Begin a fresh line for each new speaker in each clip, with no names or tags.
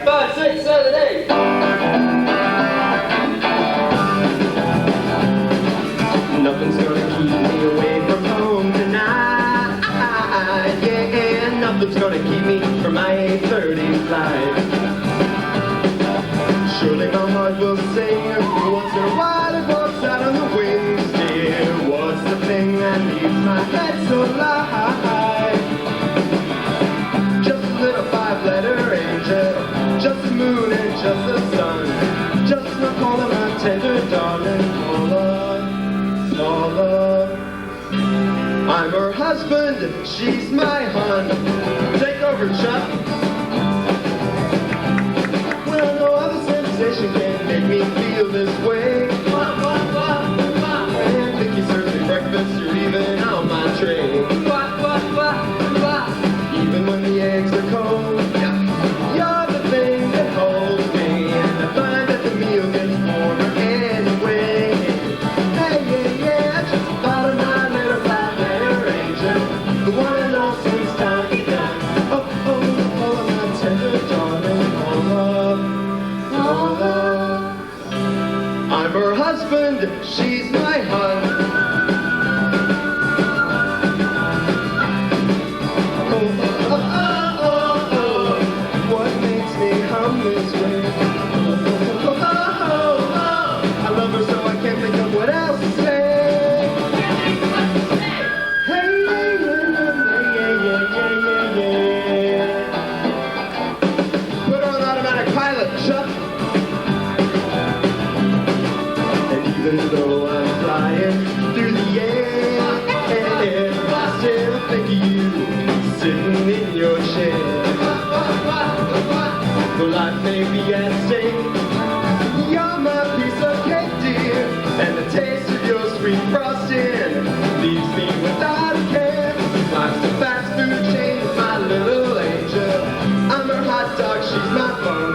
5, 6, 7, 8.
Nothing's gonna keep me away from home tonight. Yeah, nothing's gonna keep me from my 8:30 flight. Surely my heart will sing. Once in a while it walks out on the wings, dear. What's the thing that leaves my head so light? Just a little 5-letter angel, just the moon and just the sun, just my Paula, my tender darling Paula, Paula. I'm her husband, she's my hun. Take over, Chuck. Well, no other sensation can make me feel this way. And Vicky serves me breakfast, you're even on my tray. Even when the eggs are cold, you're the thing that holds me. And I find that the meal gets warmer anyway. Hey, yeah, just thought of my little 5-letter angel, the one I lost since time began. Oh, my tender darling Paula. I'm her husband, she's my hun. What makes me hum this way? I love her so I can't think of what else to say. Hey, yeah. Put her on automatic pilot, Chuck. And even though I'm flying through the air, I still think of you sitting in your chair. Though life may be at stake, you're my piece of cake, dear. And the taste of your sweet frosting leaves me without a care. Life's a fast food chain with my little angel. I'm her hot dog, she's my bun.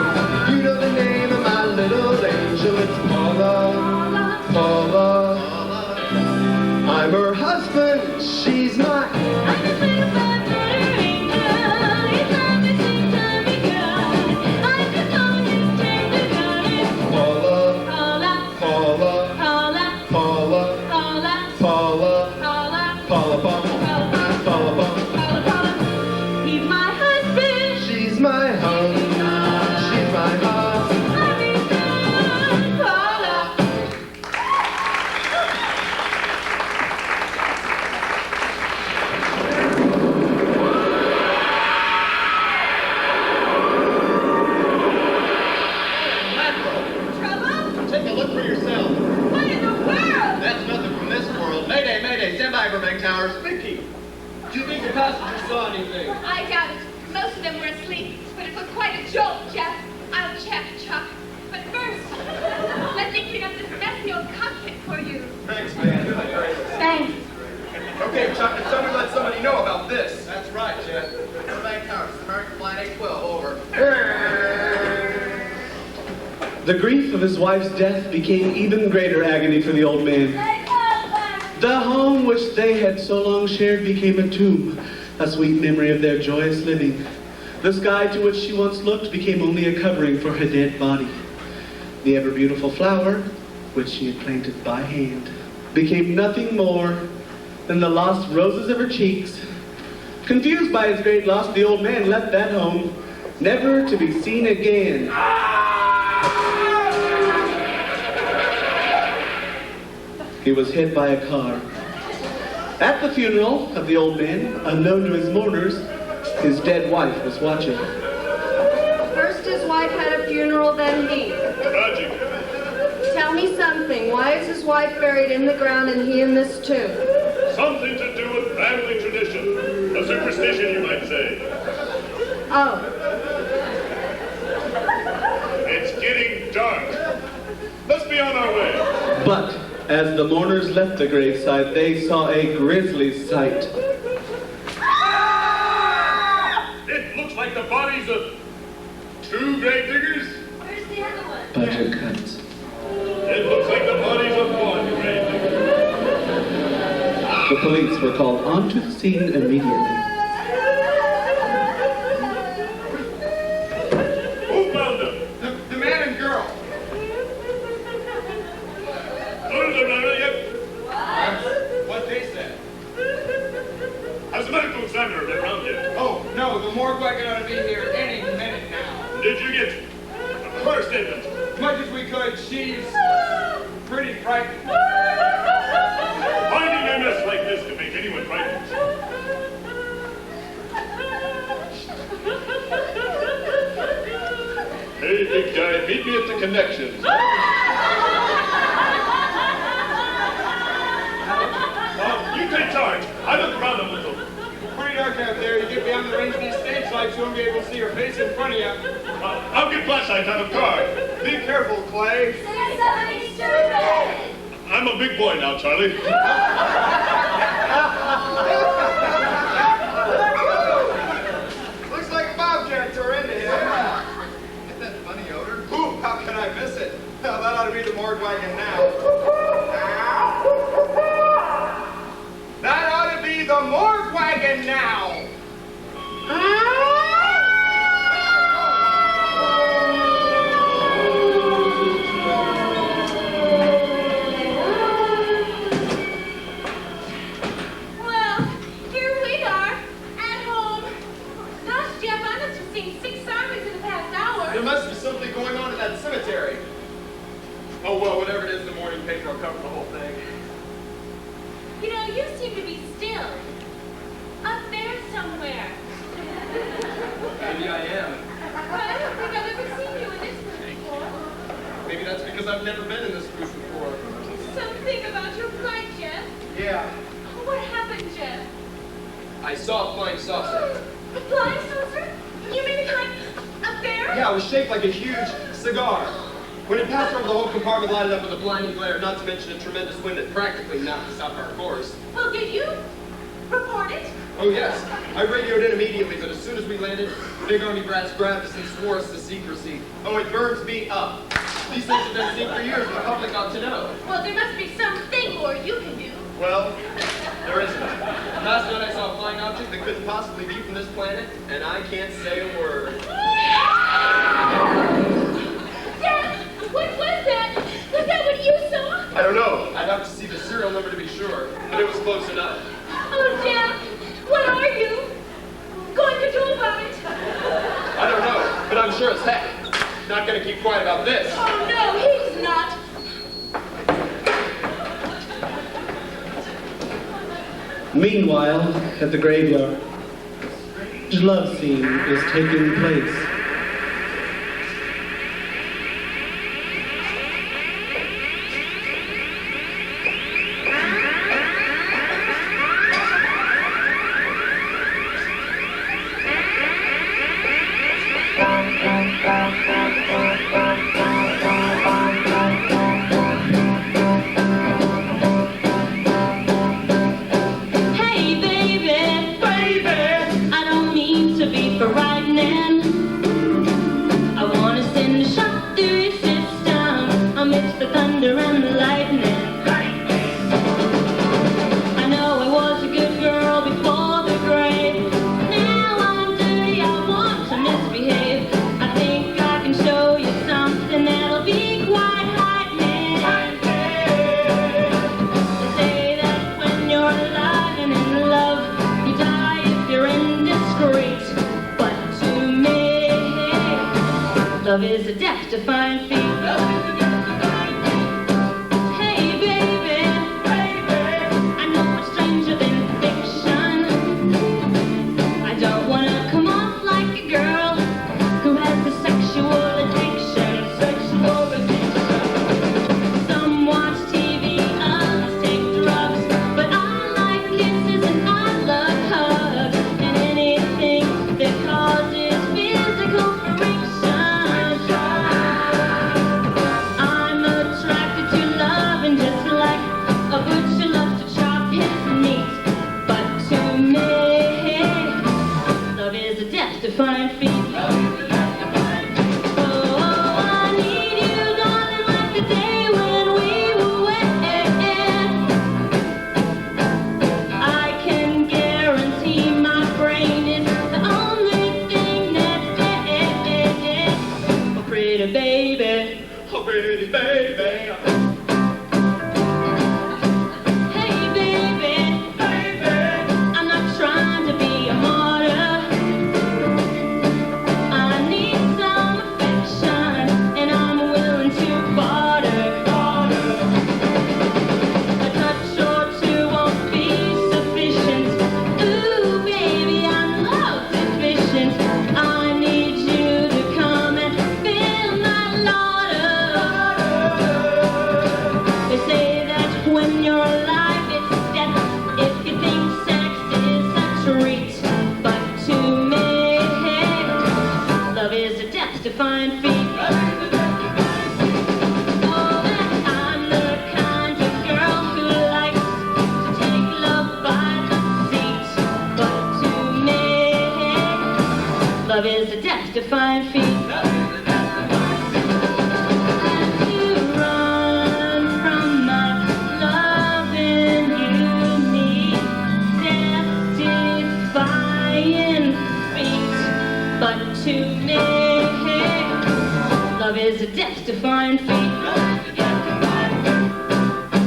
You know the name of my little angel, it's Paula, Paula. I'm her husband, she's my...
He's my husband.
She's my hun. She's my hus.
Paula. Trouble?
Take a look for yourself.
What in the world?
That's nothing from this world. Mayday, mayday, stand by Burbank Towers. Vicky.
Do you think the passengers saw anything?
I doubt it. Most of them were asleep, but it was quite a jolt, Jeff. I'll check, Chuck. But first, let me clean up this messy old cockpit for you.
Thanks, man.
Thanks.
Okay, Chuck, did somebody let somebody know about this? That's right, Jeff. Burbank Towers, American Flight 812, over.
The grief of his wife's death became even greater agony for the old man. The home which they had so long shared became a tomb, a sweet memory of their joyous living. The sky to which she once looked became only a covering for her dead body. The ever-beautiful flower, which she had planted by hand, became nothing more than the lost roses of her cheeks. Confused by his great loss, the old man left that home, never to be seen again. He was hit by a car. At the funeral of the old man, unknown to his mourners, his dead wife was watching.
First his wife had a funeral, then he.
Tragic.
Tell me something. Why is his wife buried in the ground and he in this tomb?
Something to do with family tradition. A superstition, you might say.
Oh,
It's getting dark. Let's be on our way.
But as the mourners left the graveside, they saw a grisly sight.
It looks like the bodies of 2 grave diggers.
Where's the other one?
Budget cuts.
It looks like the bodies of 1 grave digger.
The police were called onto the scene immediately.
Move back.
but she's pretty frightened.
Finding a mess like this to make anyone frightened. Hey, big guy, meet me at the Connections. You take charge. I look around a little.
Pretty dark out there. You get beyond the range of these stage lights, you won't be able to see her face in front of you.
I'll get flashlights out of car.
Be careful, Clay.
Say something stupid!
I'm a big boy now, Charlie.
Looks like a bobcat tore into him. Get that funny odor? Ooh, how can I miss it? Well, that ought to be the morgue wagon now. That ought to be the morgue wagon now.
Well, here we are, at home. Gosh, Jeff, I must have seen 6 sirens in the past hour.
There must be something going on in that cemetery. Oh, well, whatever it is, the morning paper will cover the whole thing.
You know, you seem to be still. Up there somewhere.
Maybe I am.
I don't think I've ever seen you in this room before.
Maybe that's because I've never been in this booth before.
Something about your flight, Jeff.
Yeah.
What happened, Jeff?
I saw a flying saucer.
A flying saucer? You mean the kind up there?
Yeah, it was shaped like a huge cigar. When it passed over the whole compartment, lighted up with a blinding glare, not to mention a tremendous wind that practically knocked us off our course.
Well, did you report it?
Oh, yes. I radioed in immediately, but as soon as we landed, Big Army brats grabbed us and swore us to secrecy. Oh, it burns me up. These things have been seen for years, and the public ought to know.
Well, there must be something more you can do.
Well, there isn't. Last night I saw a flying object that couldn't possibly be from this planet, and I can't say a word.
Dad, what was that? Was that what you saw?
I don't know. I'd have to see the serial number to be sure, but it was close enough.
Oh, Jeff, what are you going to do about it?
I don't know, but I'm sure as heck not going to keep quiet about this.
Oh, no, he's not.
Meanwhile, at the graveyard, a love scene is taking place.
Hey baby, I don't mean to be frightening. I wanna send a shot through your system amidst the thunder and the lightning. I know I was a good girl before the grave. Now I'm dirty, I want to misbehave. I think I can show you something that'll be quite heightening. They say that when you're alive and in love, you die if you're indiscreet. But to me, love is a death-defying feat. Hey baby, I know it's stranger than fiction. I don't wanna come off like a girl who has a sexual addiction. Some watch TV, others take drugs, but I like kisses and I love hugs and anything that causes physical friction. I'm attracted to love, and just like a butcher loves to chop his meat, but to me, love is a death-defying feat. Oh, I need you, darling, like the day when we were wed. I can guarantee my brain is the only thing that's dead. Oh, pretty baby.
Oh, pretty baby.
Hey baby, I'm not trying to be a martyr. I need some affection, and I'm willing to borrow. find feet. Oh, that I'm the kind of girl who likes to take love by the seat. But to me, love is a death to find feet. To me, love is a death to find feet.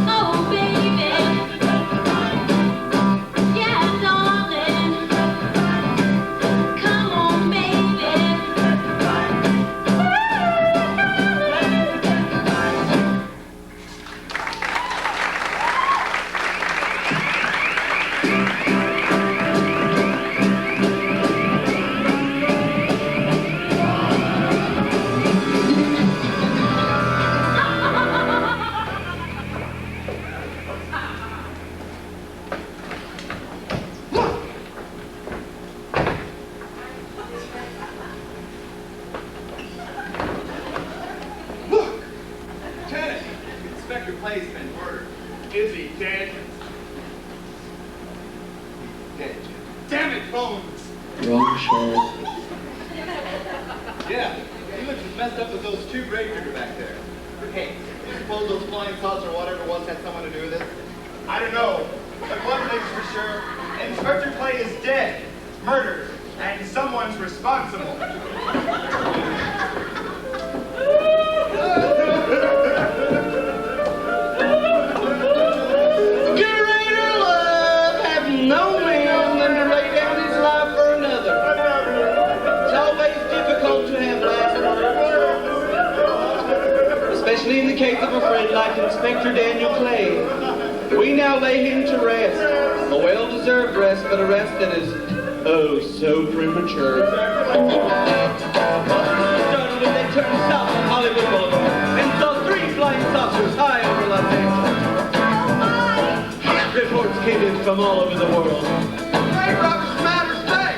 Oh, baby, yeah, darling, come on, baby.
Inspector Clay's been murdered.
Is he dead?
Dead. Damn it, Bones!
Wrong show.
Yeah, he looks as messed up as those two gravedigger back there. Hey, do you suppose those flying saucers or whatever it was had something to do with it? I don't know, but one thing's for sure, Inspector Clay is dead, murdered, and someone's responsible.
Greater love hath no man than to lay down his life for another. It's always difficult to have last words, especially in the case of a friend like Inspector Daniel Clay. We now lay him to rest, a well-deserved rest, but a rest that is, oh, so premature. Started when they turned south on Hollywood Boulevard and saw 3 flying saucers high over Los Angeles. Reports came in from all over the world.
Hey, Robert Smatters, hey!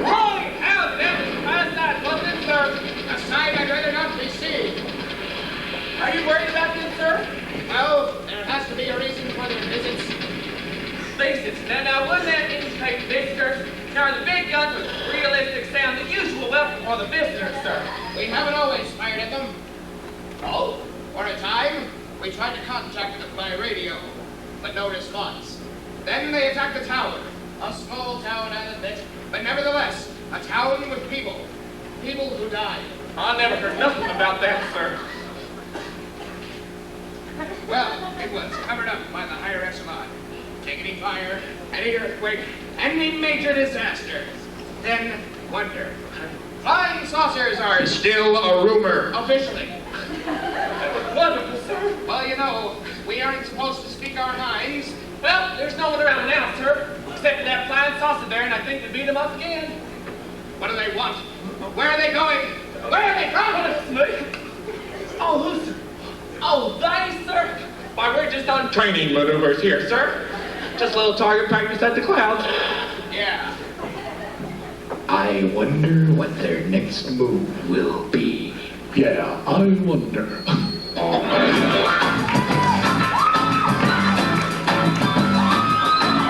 Holy hell, that was parasite, wasn't it, sir? A sight I'd rather not be seen. Are you worried about them, sir? Well, there has to be a reason for their visits. Visits? Now, wouldn't that indicate visitors? Now, the big guns with realistic sound, the usual welcome for the visitors, sir. We haven't always fired at them. Oh? For a time, we tried to contact them by radio, but no response. Then they attacked the tower. A small town, I admit, but nevertheless, a town with people. People who died. I never heard nothing about that, sir. Well, it was covered up by the higher echelon. Taking fire, any earthquake, any major disaster. Then, wonder. Flying saucers are still a rumor. Officially. That was wonderful, sir. Well, you know, we aren't supposed to speak our minds. Well, there's no one around now, sir. Except for that flying saucer there, and I think they beat him up again. What do they want? Where are they going? Where are they from? Oh, who's... Oh, they, sir? Why, we're just on training maneuvers here, sir. Just a little target practice at the clouds. Yeah.
I wonder what their next move will be.
Yeah, I wonder.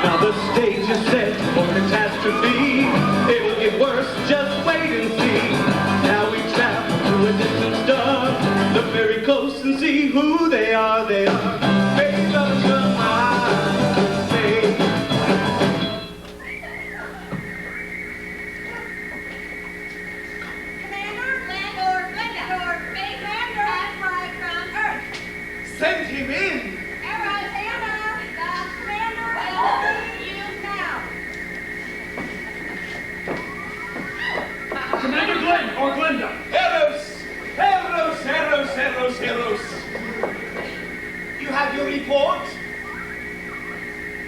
Now the stage is set for catastrophe. It'll get worse, just wait and see. Now we travel to a distant star. Look very close and see who they are. They are space lovers from outer space.
Commander, Landor, Landor, Base, Landor,
for Glenda.
Heroes! Heroes, heroes, heroes, heroes! You have your report?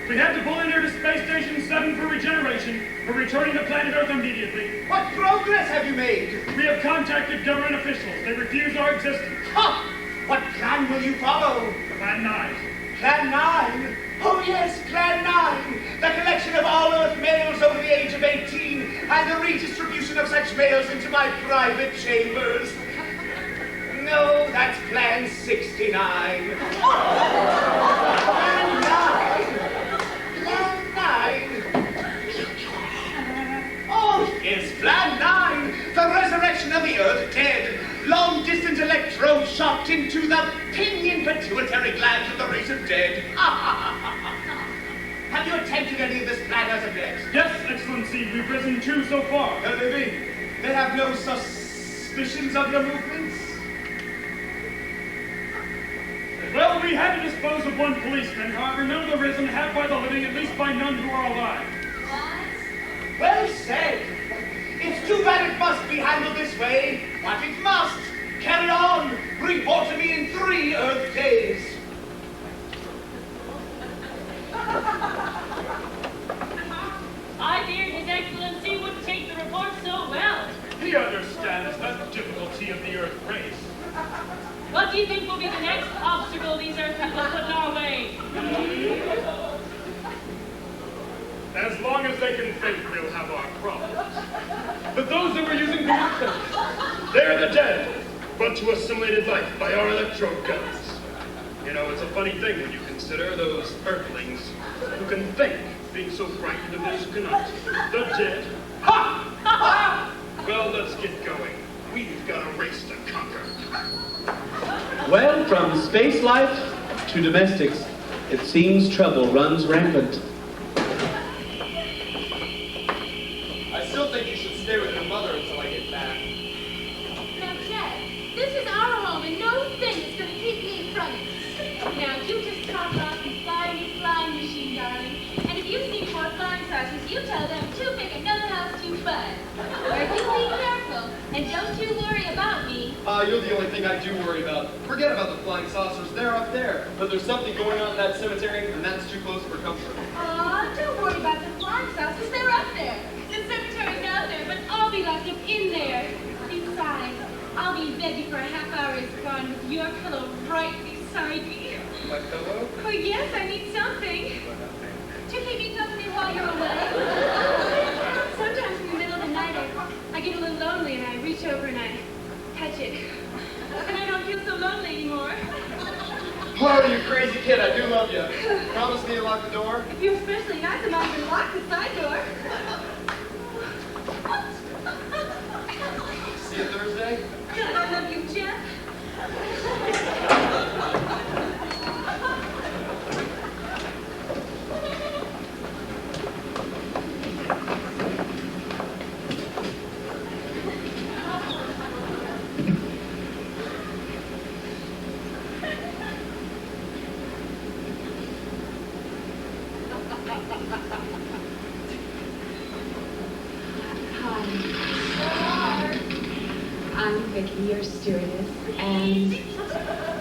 We have to pull in here to Space Station 7 for regeneration. We're returning to planet Earth immediately.
What progress have you made?
We have contacted government officials. They refuse our existence.
Ha! What plan will you follow?
Plan 9.
Plan 9? Oh yes, Plan 9! The collection of all Earth males over the age of 18 and the redistribution of such males into my private chambers. No, that's Plan 69. Plan 9? Plan 9? Oh, yes, Plan 9! The resurrection of the Earth dead. Long-distance electrode shocked into the pinion pituitary glands of the recent dead. Have you attempted any of this plan as of yet?
Yes, Excellency, we've risen 2 so far.
Living, they have no suspicions of your movements?
Well, we had to dispose of 1 policeman. However, none of the risen have by the living, at least by none who are alive.
Well said. It's too bad it must be handled this way, but it must. Carry on. Report to me in 3 Earth days.
I feared His Excellency would take the report so well.
He understands the difficulty of the Earth race.
What do you think will be the next obstacle these Earth people put in our way?
As long as they can think, we'll have our problems. But those that we're using to work them, they're the dead, brought to assimilated life by our electrode guns. You know, it's a funny thing when you consider those Earthlings who can think, being so frightened of those who cannot. The dead. Ha! Ha! Well, let's get going. We've got a race to conquer.
Well, from space life to domestics, it seems trouble runs rampant.
I still think you should stay with your mother until I get back.
Now, Jeff, this is our home, and no thing is going to keep me from it. Now, you just talk off and fly your flying machine, darling. And if you see more flying saucers, you tell them to pick another house to fun. Or you be careful, and don't you worry about me.
You're the only thing I do worry about. Forget about the flying saucers. They're up there. But there's something going on in that cemetery, and that's too close for comfort.
Aw, don't worry about the flying saucers. They're up there. The cemetery's out there, but I'll be locked up in there. Besides, I'll be in bed before a half hour is gone with your pillow right beside me.
My pillow?
Oh, yes, I need something to keep me company while you're away. Sometimes in the middle of the night, I get a little lonely and I reach over and I touch it. And I don't feel so lonely anymore.
Oh, you crazy kid, I do love you. Promise me to lock the door?
If you're especially nice, I'm not even lock the side door.
See you Thursday?
God, I love you, Jeff.
I'm Vicky, your stewardess, and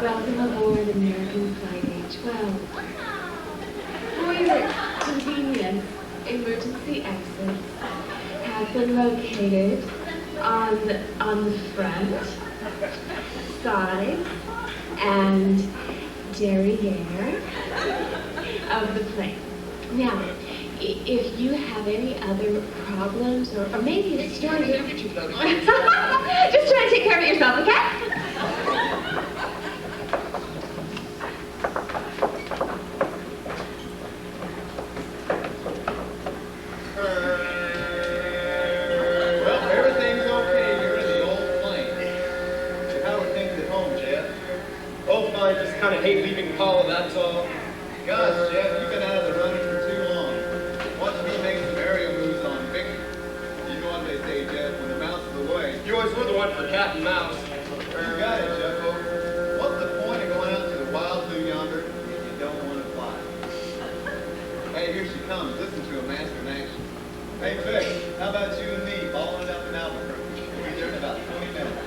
welcome aboard American Flight A12. For your convenience, emergency exits have been located on the front, side, and derriere of the plane. Now, if you have any other problems or maybe a story, just try to take care of it yourself, okay?
Well, everything's okay here in the old plane. How are things at home, Jeff? Oh, fine. Just kind of hate leaving Paula, that's all. Gosh, Jeff, you've been out of the running for too long. Watch me make some aerial moves on Vicky. You know what they say, Jeff, when the mouse is away. You always were the one for cat and mouse. You got it, Jeffo. What's the point of going out to the wild blue yonder if you don't want to fly? Hey, here she comes. Listen to a master in action. Hey, Vic, how about you and me following up in Albuquerque? We learn about about 20 minutes.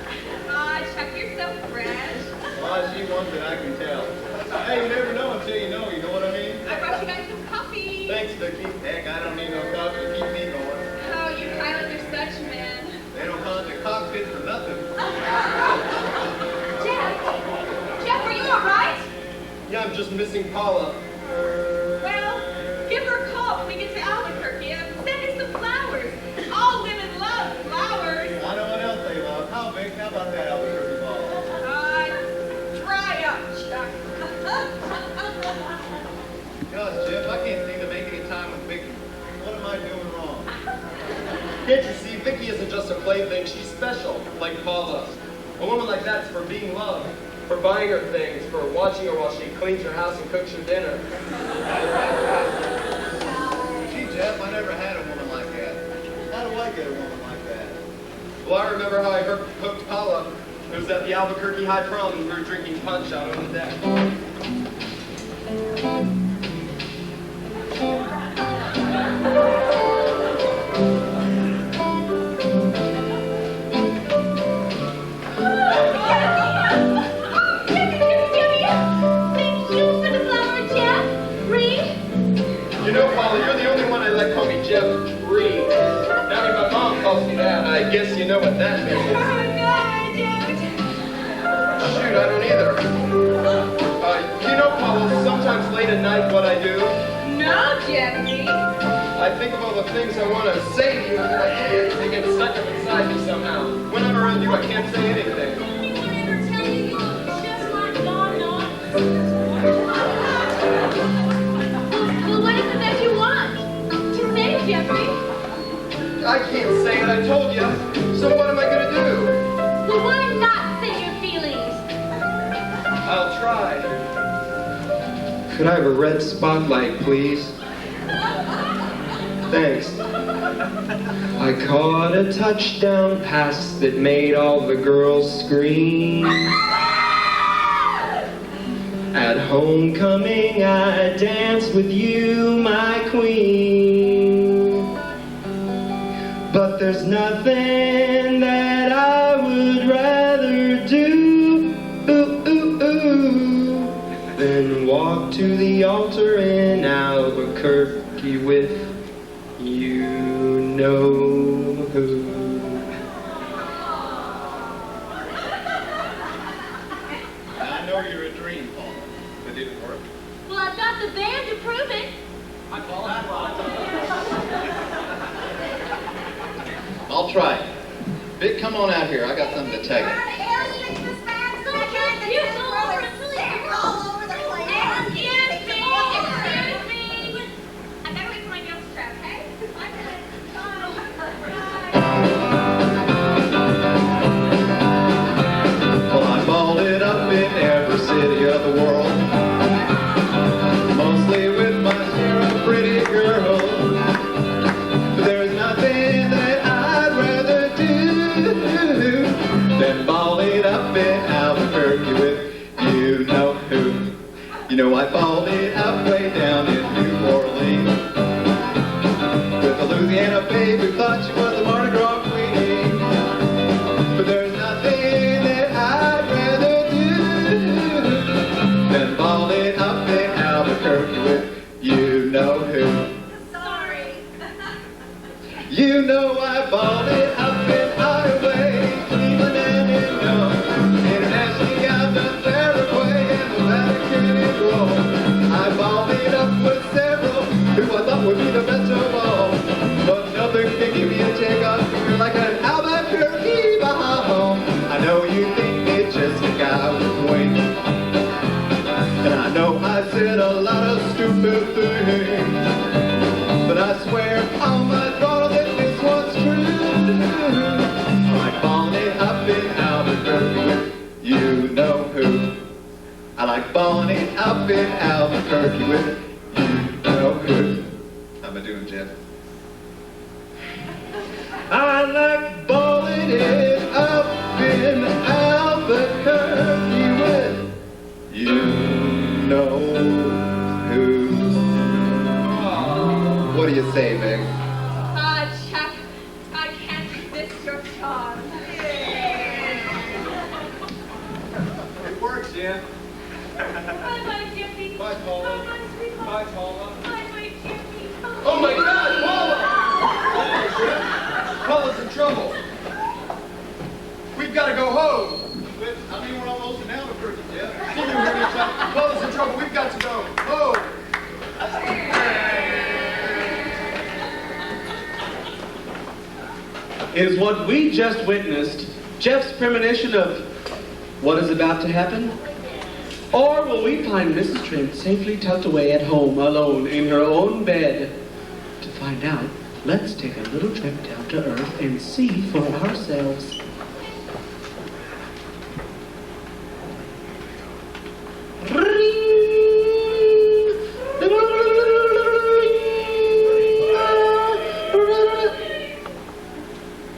Aw, Chuck, you're so fresh.
Well, she wants it, I can tell. Hey, you never know until you know what I mean?
I brought you guys some coffee.
Thanks, Vicky. Heck, I don't need no coffee to keep me going.
Oh, you pilots are such men.
They don't call it the cockpit for nothing.
Jeff, are you all right?
Yeah, I'm just missing Paula.
Well, give her a call when we get to Albuquerque and send her some flowers. All women love flowers.
I know what else they love. How big? How about that Albuquerque ball?
Dry up, Chuck.
Gosh, Jeff, I can't seem to make any time with Vicky. What am I doing wrong? Can't you see, Vicky isn't just a plaything, she's special, like Paula. A woman like that's for being loved, for buying her things, for watching her while she cleans her house and cooks her dinner. Gee, Jeff, I never had a woman like that. How do I get a woman like that? Well, I remember how I hooked Paula. It was at the Albuquerque High Prom and we were drinking punch out on the deck. You know, Paula, you're the only one I let call me Jeff Reed. Now that my mom calls me that, I guess you know what that means. Shoot, I don't either. You know, Paula, sometimes late at night what I do?
No, Jeffrey.
I think of all the things I want to say to you, and I can't. They get stuck up inside me somehow. When I'm around you, I can't say anything.
Anyone ever tell you you're just like God knows? Well, what is it that you want to say, Jeffrey?
I can't say it, I told you. So what am I going to do?
Well, why not say your feelings?
I'll try. Could I have a red spotlight, please? Thanks. I caught a touchdown pass that made all the girls scream. At homecoming, I danced with you, my queen. But there's nothing that I would rather do than walk to the altar in Albuquerque with you know who. I know you're a dream, Paul, but did it work?
Well, I've got the band to prove it.
I'll try. Vic, come on out here. I got something to tell you. Well, I balled it up in every city of the world, mostly with my share of pretty girls. But there's nothing that I'd rather do than ball it up in Albuquerque with you know who. You know, I balled it up way down in New Orleans with a Louisiana babe who thought she was a Mardi Gras queen. But there's nothing that I'd rather do than ball it up in Albuquerque with you know who.
Sorry.
You know I balled it up in Iowa, Cleveland and in internationally out the Paraguay and the Vatican in Rome. I balled it up with several who I thought would be the best of all. But nothing can give me a takeoff like an Albuquerque ball. I know you think it's just a guy with wings, and I know I said a lot of stupid things, but I swear on my throttle that this one's true. I balled it up in Albuquerque with you know who. I like balling it up in Albuquerque with you know who. How am I doing, Jeff? I like balling it up in Albuquerque with you know who. What do you say, Vic?
Chuck, I can't resist your charm.
Bella's in trouble. We've got to go home. But, I mean, we're almost an Albuquerque, Jeff. See, you hear me, Chuck? Bella's in trouble. We've got to go home.
Is what we just witnessed Jeff's premonition of what is about to happen? Or will we find Mrs. Trent safely tucked away at home, alone, in her own bed? To find out, let's take a little trip down to Earth and see for ourselves.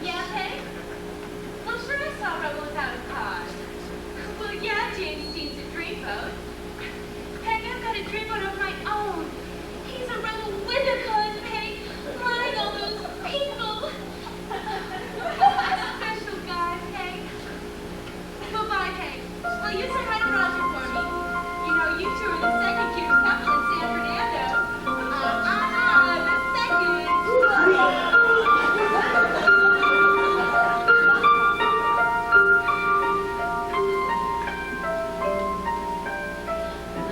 Yeah, Peg? Well, sure I saw Rebel without a cause. Well, yeah, James seems a dreamboat. Peg, I've got a dreamboat of my own. He's a rebel with a cause, Peg. Like all those people. Special guy, Peg. Bye-bye, Peg. Well, you say hi to Roger for me. You know, you two are the second cutest couple in San Fernando. The second.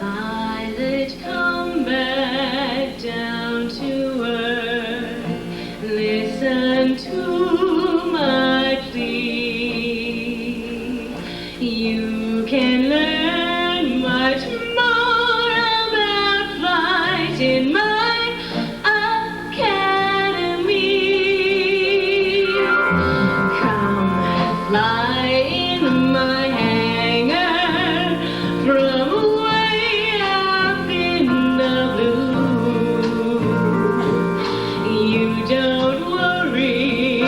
Pilot, come back down to earth. Listen to my plea. You can learn much more about flight in my academy. Come fly in my hangar from way up in the blue. You don't worry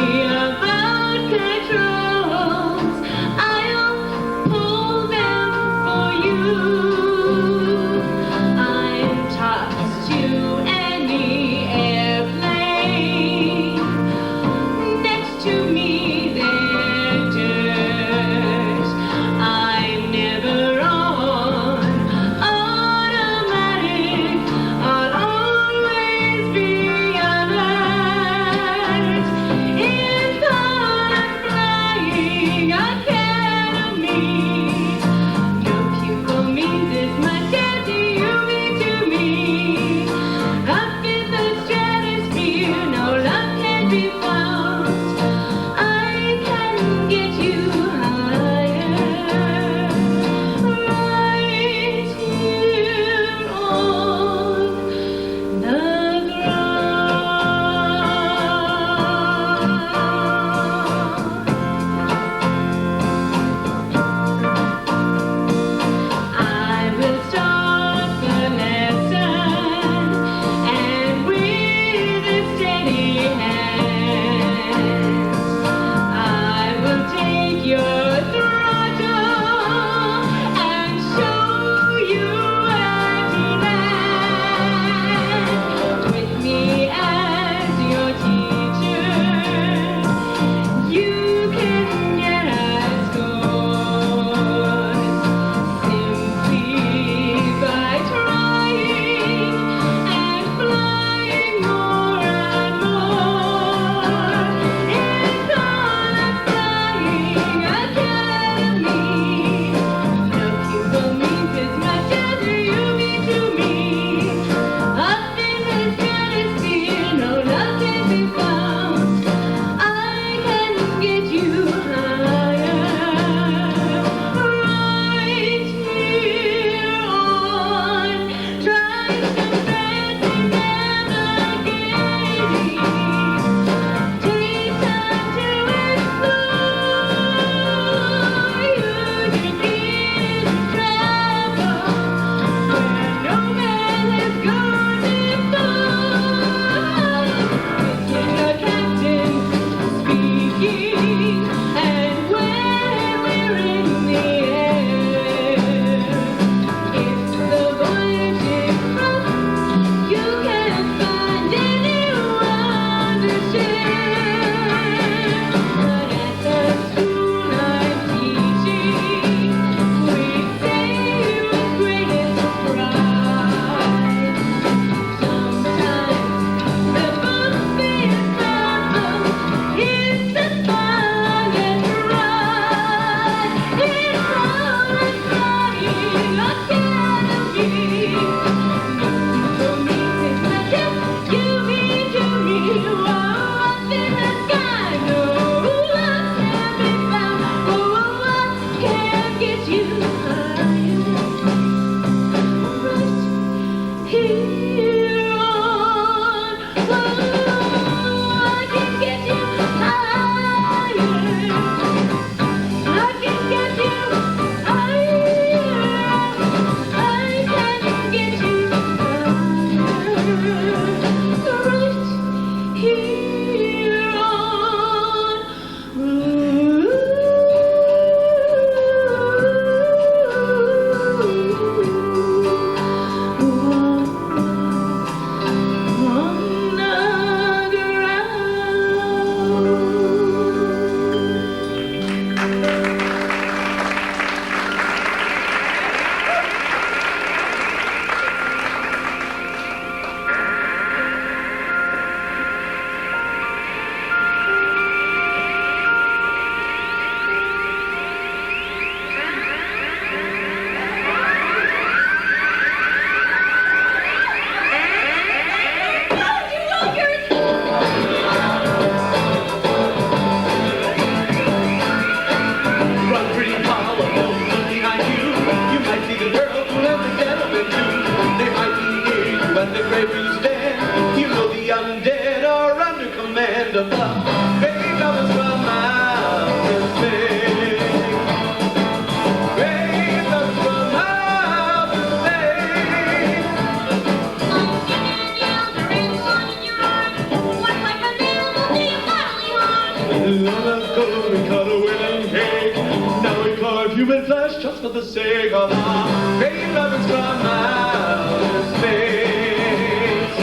let's go, we cut a wedding cake. Now we carve human flesh just for the sake of our great lovers from outer space.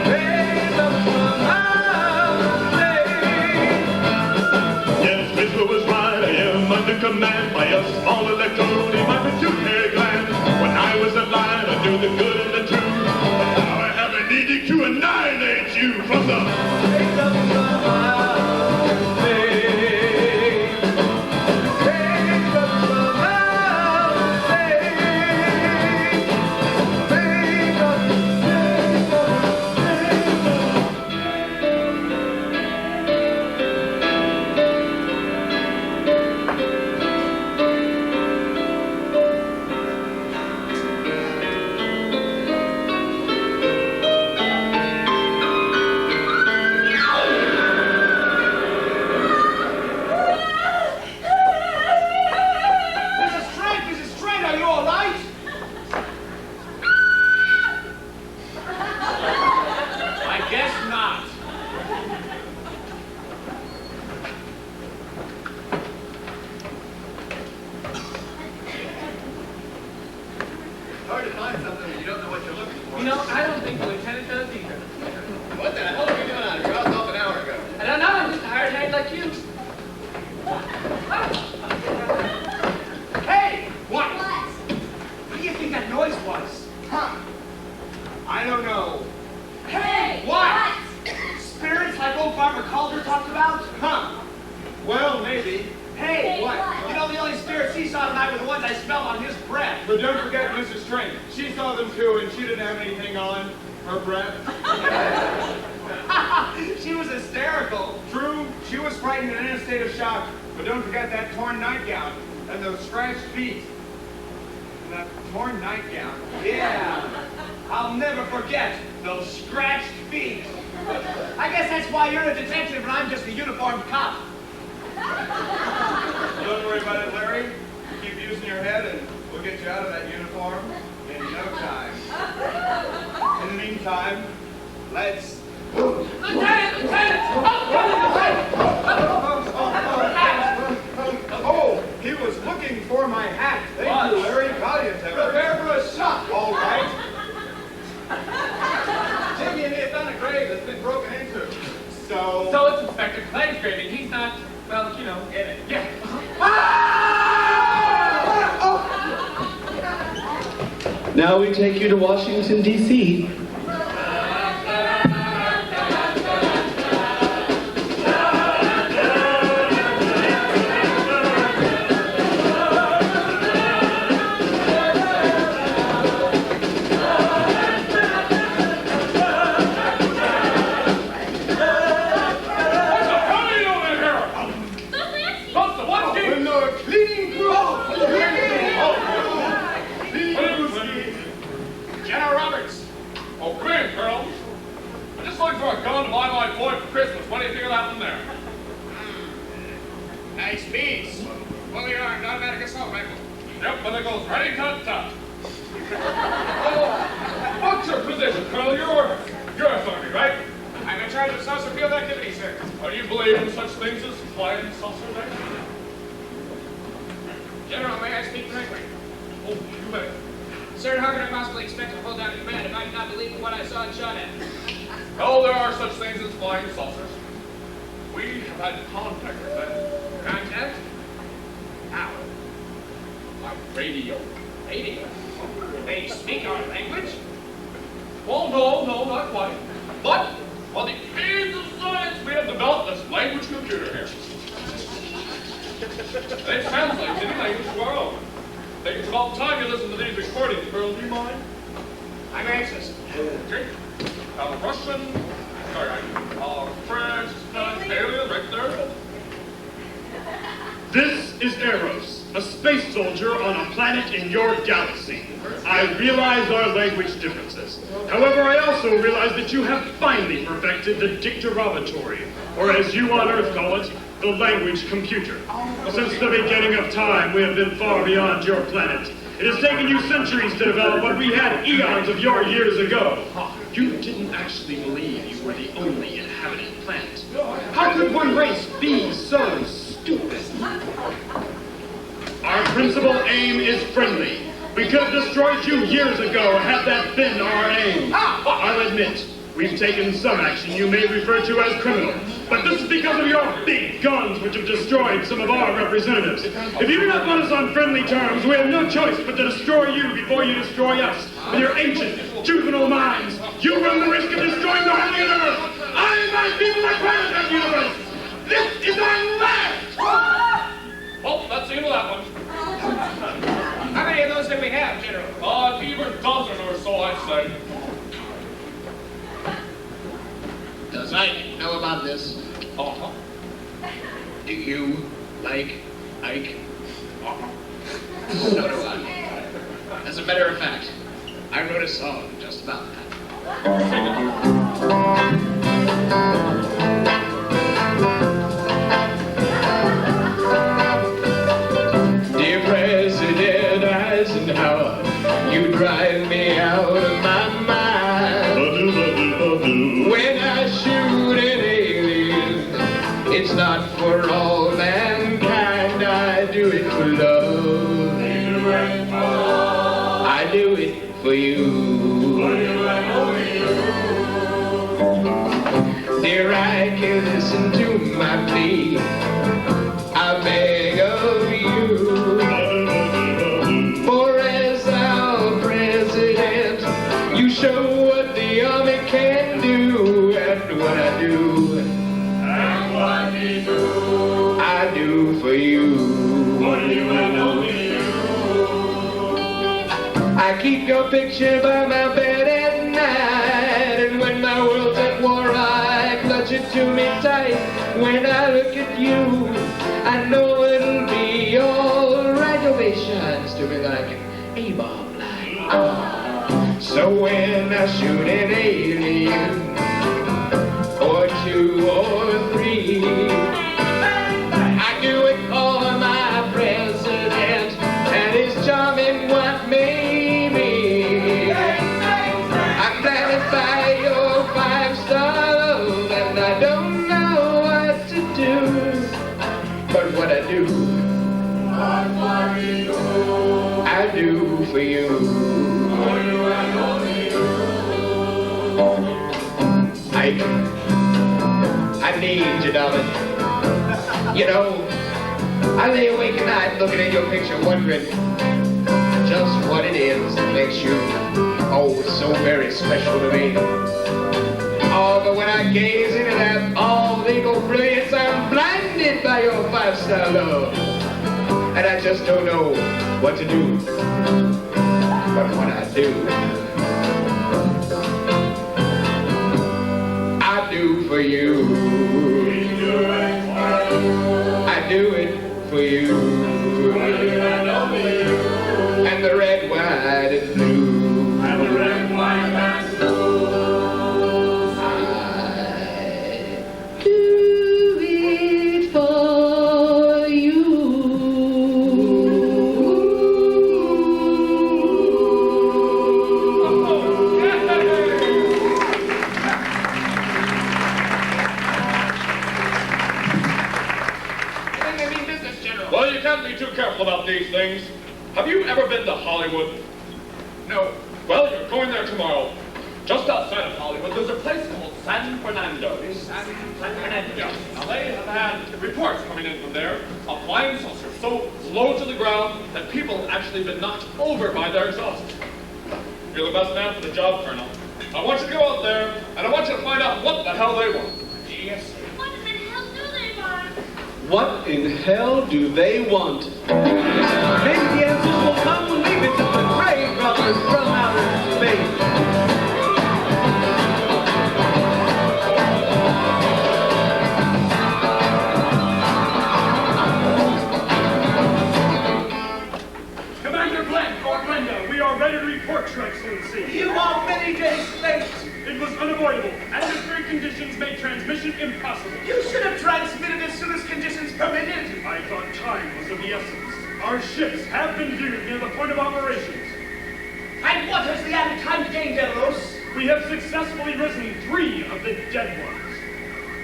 Great lovers from outer space.
Yes, Rizzo was right, I am under command by a small electrode in my pituitary gland. When I was alive, I knew the good and the true. But now I have an edict to annihilate you from the
Great lovers from outer space. Great lovers from outer space. Great lovers, great lovers, great lovers.
Mrs. Trent, are you all right? I guess not.
Hard to find something when you don't know what you're looking for.
You know, I don't think the lieutenant does either.
What the hell are you doing out here? I was off an hour ago.
I don't know, I'm just a hired hand like you. Hey! What? What do you think that noise was?
Huh. I don't know.
Hey! What? Spirits like old Farmer Calder talked about?
Huh. Well, maybe.
Hey!
What?
You know, the only spirits he saw tonight were the ones I smelled on his breath.
But don't forget Mrs. Trent. She saw them too, and she didn't have anything on her breath.
She was hysterical.
True, she was frightened and in a state of shock. But don't forget that torn nightgown and those scratched feet. And that torn nightgown.
Yeah. I'll never forget those scratched feet. I guess that's why you're a detective and I'm just a uniformed cop.
Don't worry about it, Larry. Keep using your head and we'll get you out of that uniform in no time. In the meantime, let's...
Lieutenant! Lieutenant!
Oh, he was looking for my hat. Thank you, Larry. Valiant effort. Prepare for a shot. All right. Jimmy and me have found a grave that's been broken into.
So it's Inspector Clay's graving. He's not, well, you know, in it. Yeah.
Now we take you to Washington, D.C.
General Roberts.
Oh, come in, Colonel. I'm just looking for a gun to buy my boy for Christmas. What do you think of that one there?
Nice beats. Fully armed automatic assault rifle.
Yep, and it goes right into the top. Oh, what's your position, Colonel? You're authority, right?
I'm in charge of saucer field activities, sir.
Do you believe in such things as flying saucers?
General, may I speak directly?
Oh, you may.
Sir, how can I possibly expect to hold down command if I do not believe in what I saw and shot at?
Oh, there are such things as flying saucers. We have had contact with them.
Contact? How?
By radio.
Radio? They speak our language?
Well, no, not quite. But, on the age of science, we have developed this language computer here. They translate any language to our own. I think it's about time you listen to these recordings, Colonel. Do you mind?
I'm anxious.
Okay. Russian, French, alien, right there.
This is Eros, a space soldier on a planet in your galaxy. I realize our language differences. However, I also realize that you have finally perfected the dictorobotory, or as you on Earth call it, the language computer. Since the beginning of time, we have been far beyond your planet. It has taken you centuries to develop what we had eons of your years ago. You didn't actually believe you were the only inhabited planet. How could one race be so stupid? Our principal aim is friendly. We could have destroyed you years ago had that been our aim. I'll admit, we've taken some action you may refer to as criminal. But this is because of your big guns which have destroyed some of our representatives. If you do not want us on friendly terms, we have no choice but to destroy you before you destroy us. With your ancient, juvenile minds, you run the risk of destroying the whole universe. I and my people are part of that universe. This is our last!
Well, that's the end of that one.
How many of those do we have, General?
Even a dozen or so, I'd say.
Does Ike know about this?
Uh-huh.
Do you like Ike?
Uh-huh.
So do I. As a matter of fact, I wrote a song just about that. Dear President Eisenhower, you drive me out of my mind. When I shoot an alien, it's not for all mankind. I do it for love. I do it for you. Dear, I can listen to my plea. I beg of you. For as our president, you show what the army can do. And what I do,
And what we do,
I do for you.
what do you and only you?
I keep your picture by my bed at night, and when my world's at war, I clutch it to me tight. When I look at you, I know it'll be all right. Ovations to me like an A-bomb line. So when I shoot an alien, or two or three, I do it for my president and his charming wife, Mamie. I'm blinded by your five-star love, and I don't know what to do. But what I do, I do for you. I need you, darling. You know, I lay awake at night looking at your picture, wondering just what it is that makes you, oh, so very special to me. Oh, but when I gaze into that all-legal brilliance, I'm blinded by your five-star love. And I just don't know what to do. But what I do, I do for you. I do it for you. And the red, white, and blue.
And the red, white, and blue.
I do it for you.
Well, you can't be too careful about these things. Have you ever been to Hollywood?
No.
Well, you're going there tomorrow. Just outside of Hollywood, there's a place called San Fernando. San Fernando. Now, they have had reports coming in from there of flying saucers so low to the ground that people have actually been knocked over by their exhaust. You're the best man for the job, Colonel. I want you to go out there, and I want you to find out what the hell they want.
Yes, sir.
What in the hell do they want?
What in hell do they want? Maybe the answers will come when we visit the Gray Brothers from outer space.
Commander Glenn, Fort Linda, we are ready to report, Your Excellency.
You are many days late.
It was unavoidable. Atmospheric conditions made transmission impossible.
You should have transmitted as soon as conditions permitted.
I thought time was of the essence. Our ships have been viewed near the point of operations.
And what has the added time gained, Delos?
We have successfully risen 3 of the dead ones.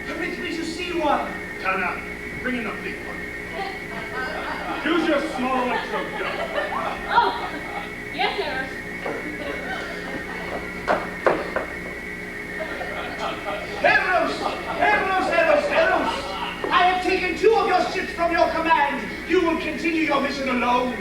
Permit me to see one.
Tana, bring in the big one. Use your small electrode gun.
Oh, yes, sir.
Heros! I have taken 2 of your ships from your command. You will continue your mission alone.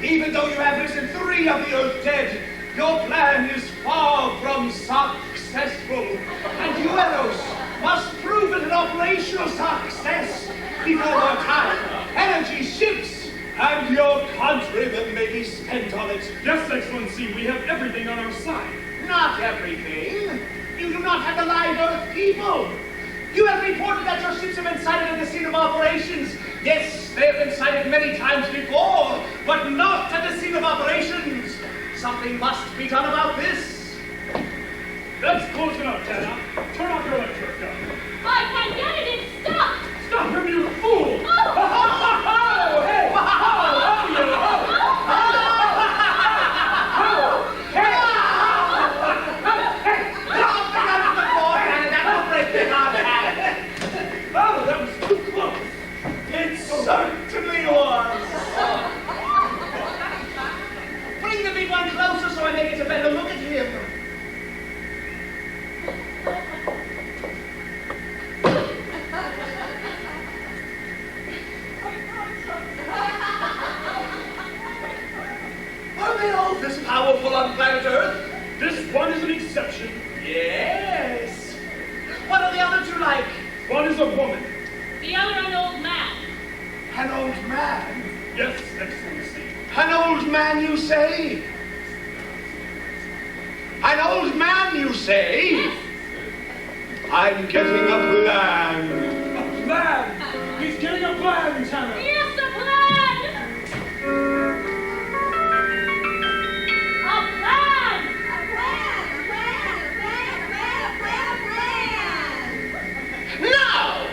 Even though you have risen 3 of the Earth dead, your plan is far from successful. And you, Eros, must prove it an operational success before our time, energy, ships, and your countrymen may be spent on it.
Yes, Excellency, we have everything on our side.
Not everything. You do not have the live Earth people. You have reported that your ships have been sighted at the scene of operations. Yes, they have been sighted many times before, but not at the scene of operations. Something must be done about this.
That's close enough, Tana. Turn off your electric gun.
I can't get it. It's stuck.
Stop him, you fool!
Oh!
Hey!
Oh, that was too close.
It certainly was. Bring the big one closer so I may get a better look at him. Are they all this powerful on planet Earth?
This one is an exception.
Yes. What are the other 2 like?
One is a woman.
The other an old man.
An old man?
Yes, Excellency.
An old man, you say? An old man, you say?
Yes.
I'm getting a plan.
A plan! He's getting a plan, Tana!
Yes, a plan. A plan.
Now!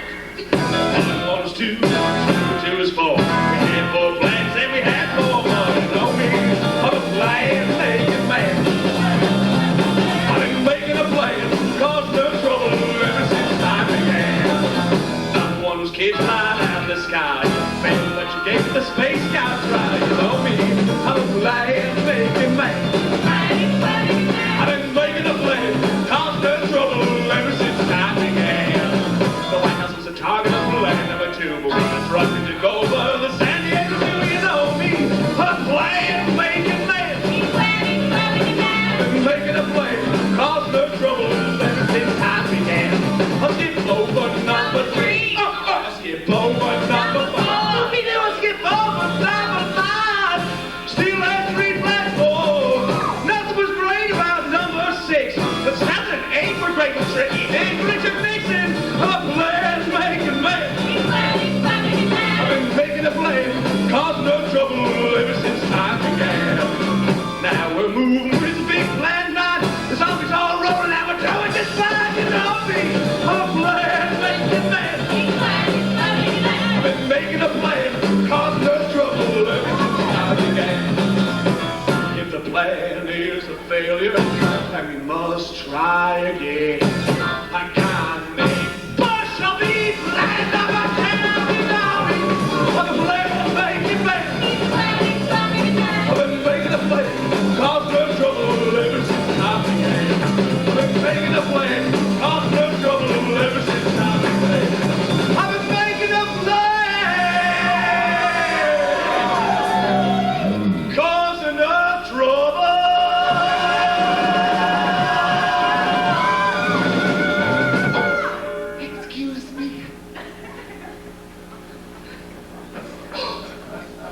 1 is 2, 2 is 4. We had 4 plans and we had 4 more. You know me, I'm a plan-making man. I've been making a plan, caused no trouble ever since time began. Number 1 was kids flying out of the sky. Man, but you gave the space scouts right. You know me, I'm a plan-making man. I've been making a plan, caused no trouble ever since time began. The White House was a target of plan number 2, but we constructed to go over the San Diego Zoo. You know me, a plan-making man. I've been making a plan, caused no trouble ever since time began. I'll skip over number 3. I'll skip over number 5.
We never skip over number 5.
Still had 3 plans more. Nothing was great about number 6. The 7 and 8 were great and tricky. Hey, Richard Nixon, a plan-making man. I've been making a plan, caused no trouble ever since time began. Now we're moving with the big plan tonight. The zombies all rolling out, we're doing just fine. You know me, a plan-making man. I've been making a plan, caused no trouble ever since time began. If the plan is a failure, then we must try again. I can't make partial be plan number 10. You know me, I'm a plan-making man. I've been making a plan, caused no trouble ever since time began. I've been making a plan, caused no trouble ever since time began. I've been making a plan, causing no trouble.
Excuse me.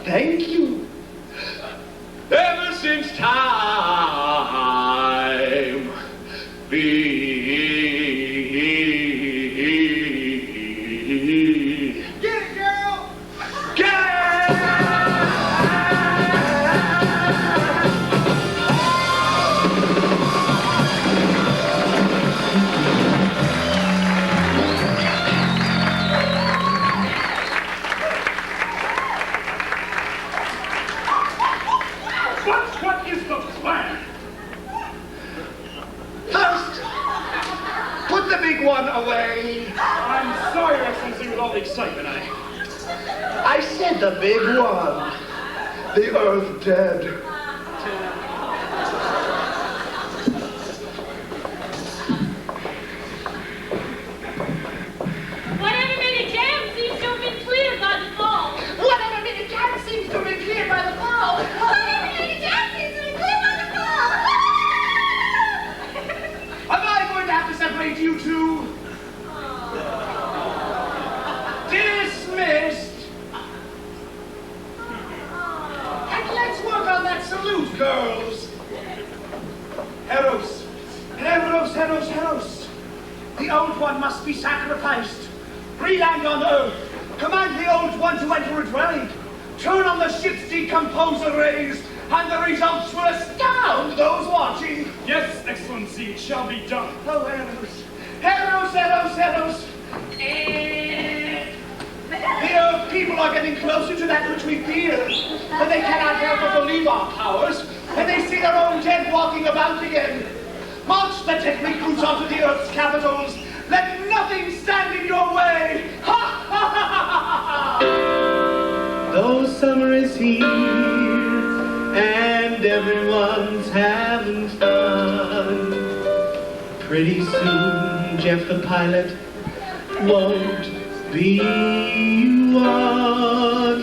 Thank you.
Ever since time
Get it, girl!
What is the plan?
First, put the big one away.
I'm excitement.
I said the big one. The Earth dead.
Whatever minute jam seems to have been cleared by the fall.
Whatever minute jam seems to have been cleared by the fall.
Whatever minute jam seems to have been cleared by the fall.
Am I going to have to separate you two? Dismissed. And let's work on that salute, girls. Eros. Eros, Eros, Eros. The Old One must be sacrificed. Re-land on Earth. Command the Old One to enter a dwelling. Turn on the ship's decomposer rays, and the results will astound those watching.
Yes, Excellency, it shall be done.
Oh, Eros. Eros, Eros, Eros. The Earth people are getting closer to that which we fear, but they cannot help but believe our powers, and they see their own dead walking about again. March the technique recruits onto the Earth's capitals. Let nothing stand in your way. Ha ha ha ha ha!
Though summer is here and everyone's having fun, pretty soon Jeff the pilot won't be one.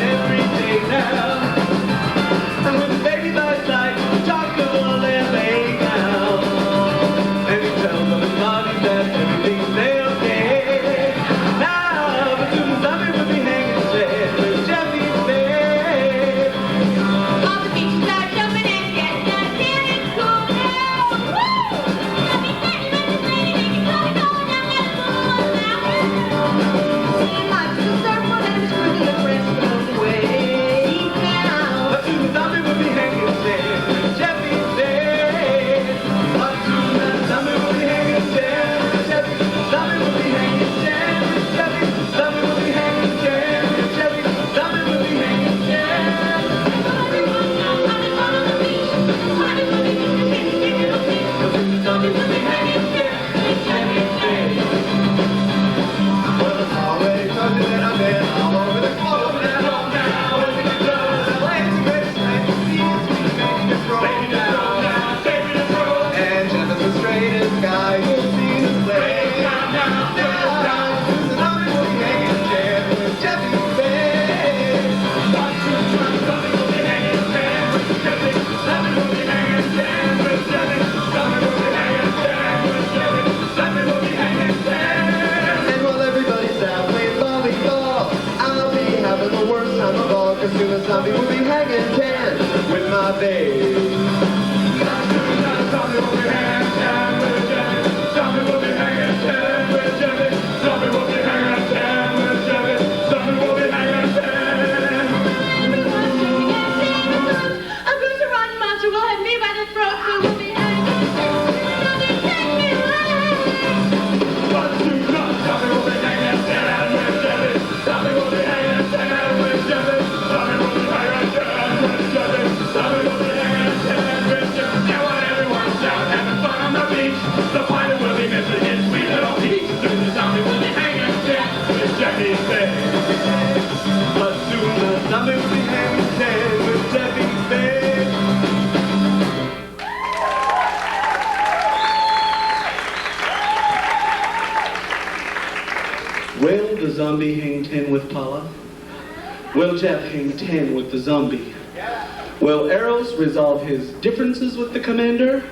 Every day now, and when the baby lies like chocolate and lay down, and he tells them his body that everything's okay. Now, but soon the zombie will be hanging dead with Jeffy's bed.
On the beach, start jumping and getting that feeling cool now. Woo! Let me set you in the lady, make it going down that pool now.
Seeing life is a surfboard and it's quickly the rest goes away. Now,
But soon the zombie will be hanging dead with Jeffy's bed. But soon the zombie will be hanging dead with Jeffy. Zombie will be hanging dead with Jeffy. Zombie will be hanging dead with Jeffy. Zombie will be hanging dead. But soon the zombie will be hanging dead with Jeffy's bed.
Well, it's already told you that I've been all over the globe now. Holding the globe, the place where it's nice to see is me making it roll now. And just as the straightest guy you'll see the play. Now, the zombie will be hanging dead with Jeffy's bed. And while everybody's out playing volleyball, I'll be having the worst time of all, 'cause soon the zombie will be hanging dead with my babe.
A Bruce Rotten monster will have me by the throat, so we'll be hanging. Somebody take me away.
The pilot will be missing his sweet little feet. Soon the zombie will be hanging dead with Jeffy's bed.
But soon the zombie will be hanging dead with Jeffy's bed. Will the zombie hang 10 with Paula? Will Jeff hang 10 with the zombie? Will Eros resolve his differences with the commander?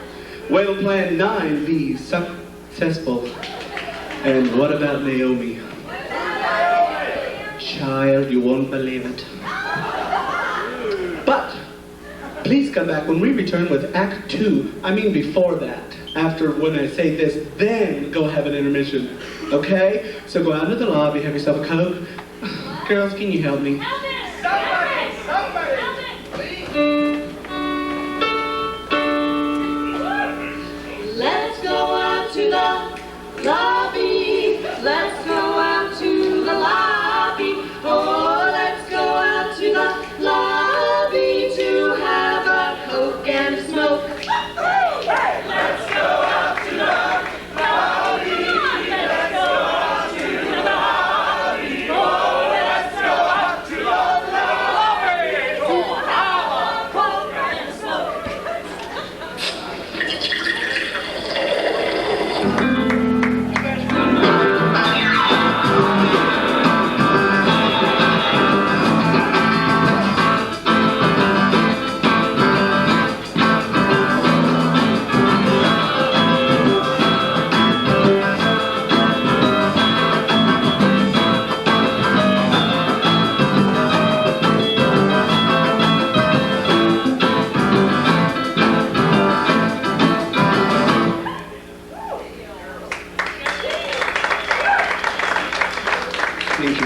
Will Plan 9 be successful? And what about Naomi? Child, you won't believe it. But please come back when we return with Act 2. I mean before that. After when I say this, then go have an intermission. Okay? So go out into the lobby, have yourself a Coke. Girls, can you help me?
Let's go out to the lobby. Let's go out to the lobby. Oh, let's go out to the lobby to have a Coke and a smoke.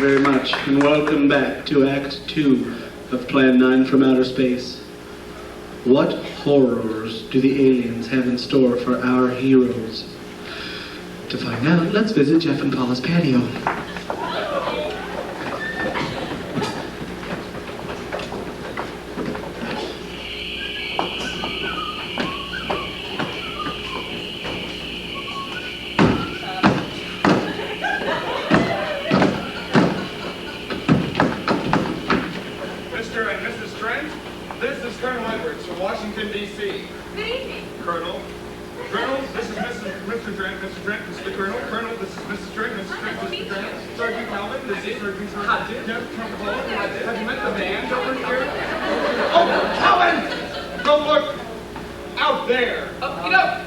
you very much, and welcome back to Act 2 of Plan 9 from Outer Space. What horrors do the aliens have in store for our heroes? To find out, let's visit Jeff and Paula's patio.
Mr. and Mrs. Trent, this is Colonel Edwards from Washington, D.C.
Good evening.
Colonel. Colonel, this is Mr. Trent. Mr. Trent, this is the Colonel. Colonel, this is Mrs. Trent. Mrs. Trent, this is the Colonel. Sergeant Calvin, this is Sergeant Jeff Trumbull. Have you met the band over here? Oh, Calvin! Go look out there.
Get up!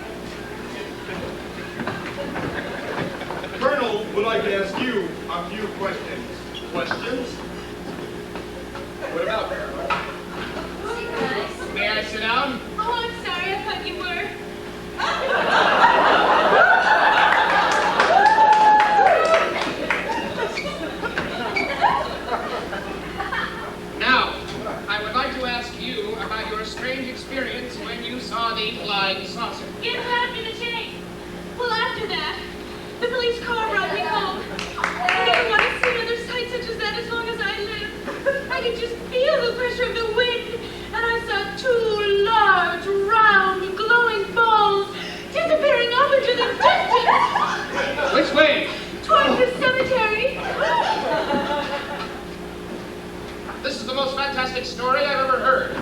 Colonel would like to ask you a few questions. Questions? What about, Colonel?
May I sit down?
Oh, I'm sorry. I thought you were.
Now, I would like to ask you about your strange experience when you saw the flying saucer.
It happened in a chain. Well, after that, the police car brought me home. I never want to see another sight such as that as long as I live. I could just feel the pressure of the wind, and I saw two large, round, glowing balls disappearing off into the distance.
Which way?
Towards the cemetery.
This is the most fantastic story I've ever heard.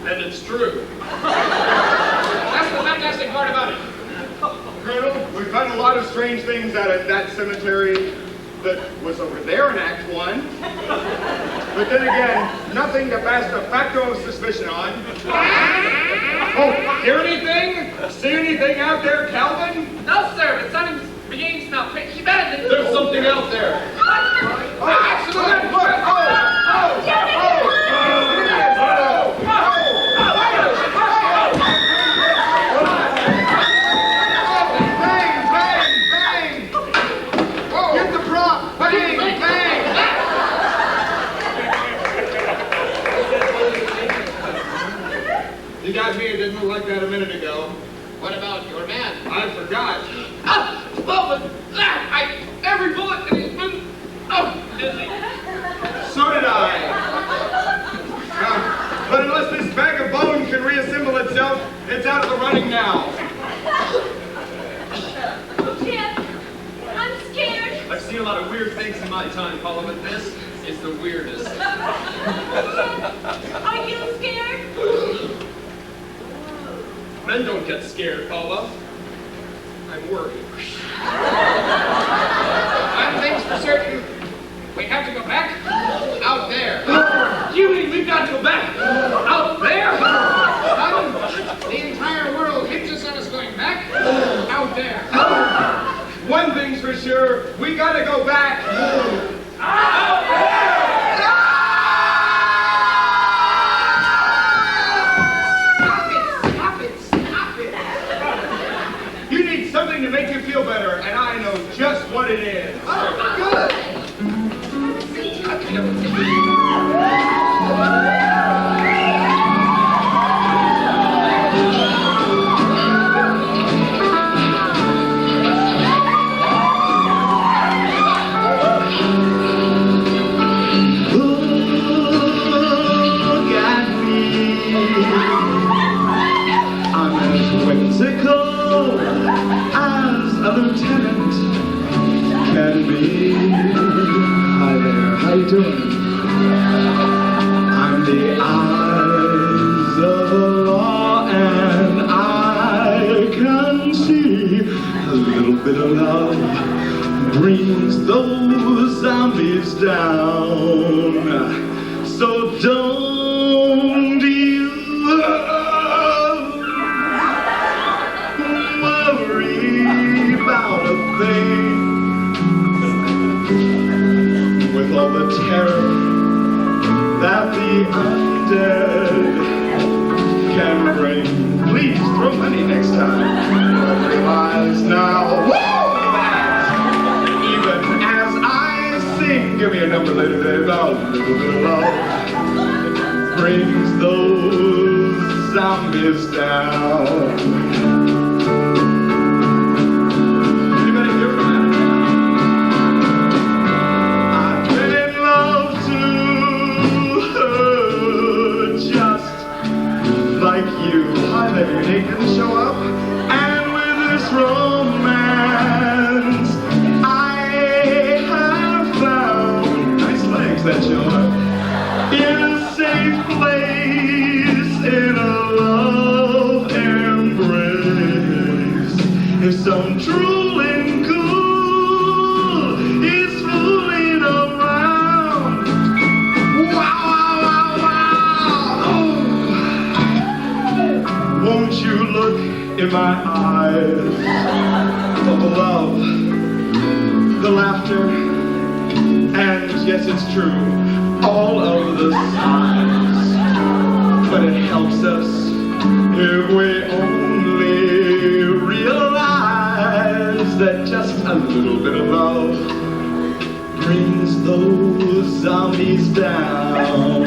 And it's true.
That's the fantastic part about it.
Colonel, we've found a lot of strange things out at that cemetery that was over there in Act 1. But then again, nothing to pass de facto suspicion on. Oh, hear anything? See anything out there, Calvin?
No, sir, but something's beginning to smell pretty bad.
There's something out there.
Oh, absolutely.
Look! Bang! Bang! Bang! Hit the prop! Bang! Bang! You got me. It didn't look like that a minute ago.
What about your man?
I forgot.
Every bullet in his boot. Oh, dizzy.
So did I. But unless this bag of bone can reassemble itself, it's out of the running now.
Jeff, I'm scared.
I've seen a lot of weird things in my time, Paula, but this is the weirdest.
Jeff, are you scared?
Men don't get scared, Paula. I'm worried.
One thing's for certain. We have to go back out there.
You mean we've got to go back? Out there?
Son, the entire world hinges on us going back out there.
One thing's for sure, we gotta go back. Out there!
Stop it.
You need something to make you feel better, and I know just what it is.
Good.
Look at me. I'm as whimsical as a lieutenant can be. Hi there, how you doing? I'm the eyes of the law, and I can see a little bit of love brings those zombies down. So don't you worry about a thing. With all the terror that the undead can bring. Please throw money next time. Realize now that even as I sing
come a little bit of love, a little bit of love brings those zombies down. Anybody hear from that? I've been in love too, just like you. Hi there, Nate, didn't show up. And with this romance, I have found nice legs that show up in a safe place, in a love embrace. If some drooling ghoul is fooling around, wow, wow, wow, wow. Won't you look in my eyes for the love, the laughter, and yes, it's true, all of the signs. But it helps us if we only realize that just a little bit of love brings those zombies down.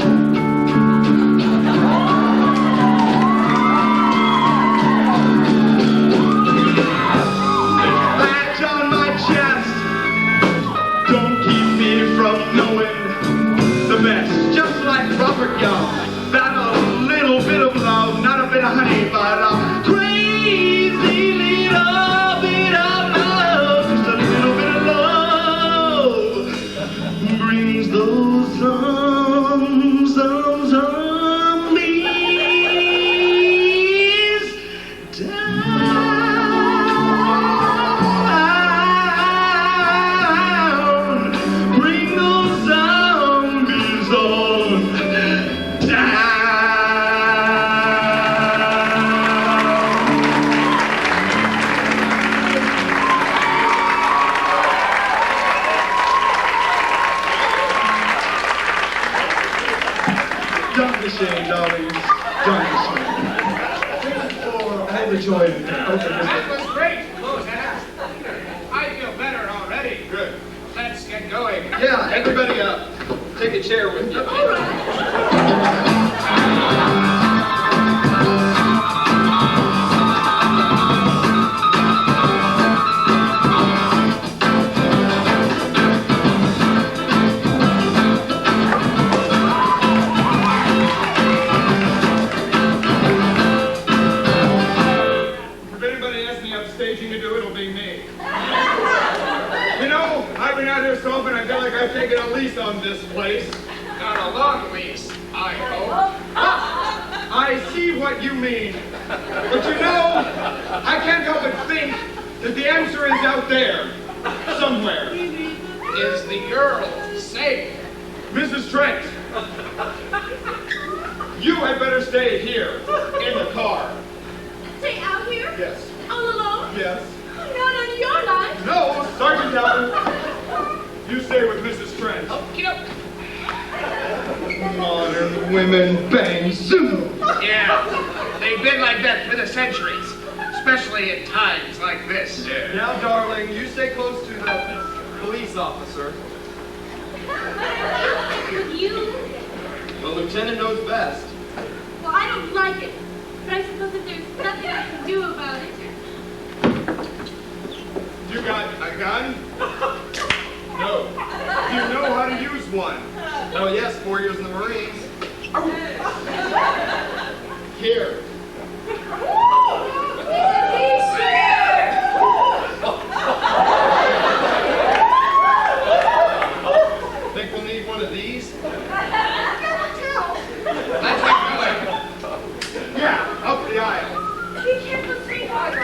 Robert Young, that a little bit of love, not a bit of honey, but a crazy little bit of love, just a little bit of love brings those zombies down. Bring those zombies on. Dankeschön, darlings. Dankeschön. For all the joy and
That was great. I feel better already.
Good.
Let's get going.
Yeah, everybody up. Take a chair with you.
All right.
If anybody asks me upstaging to do it, it'll be me. You know, I've been out here so often, I feel like I've taken a lease on this place.
Not a long lease, I hope.
I see what you mean. But you know, I can't help but think that the answer is out there, somewhere.
Is the Earl safe?
Mrs. Trent, you had better stay here, in the car.
Stay out here?
Yes.
All alone?
Yes.
Not on your life.
No, Sergeant Allen, you stay with Mrs. Trent.
Get up.
Modern women bang zoom.
Yeah, they've been like that for the centuries, especially at times like this.
Now, darling, you stay close to the police officer.
You?
The lieutenant knows best.
Well, I don't like it. But I suppose if there's nothing I can do about it.
You got a gun? No. Do you know how to use one? Oh, yes, 4 years in the Marines. Here. Think we'll need one of these?
Let's get going.
Yeah, up the aisle.
Be careful, sweetheart.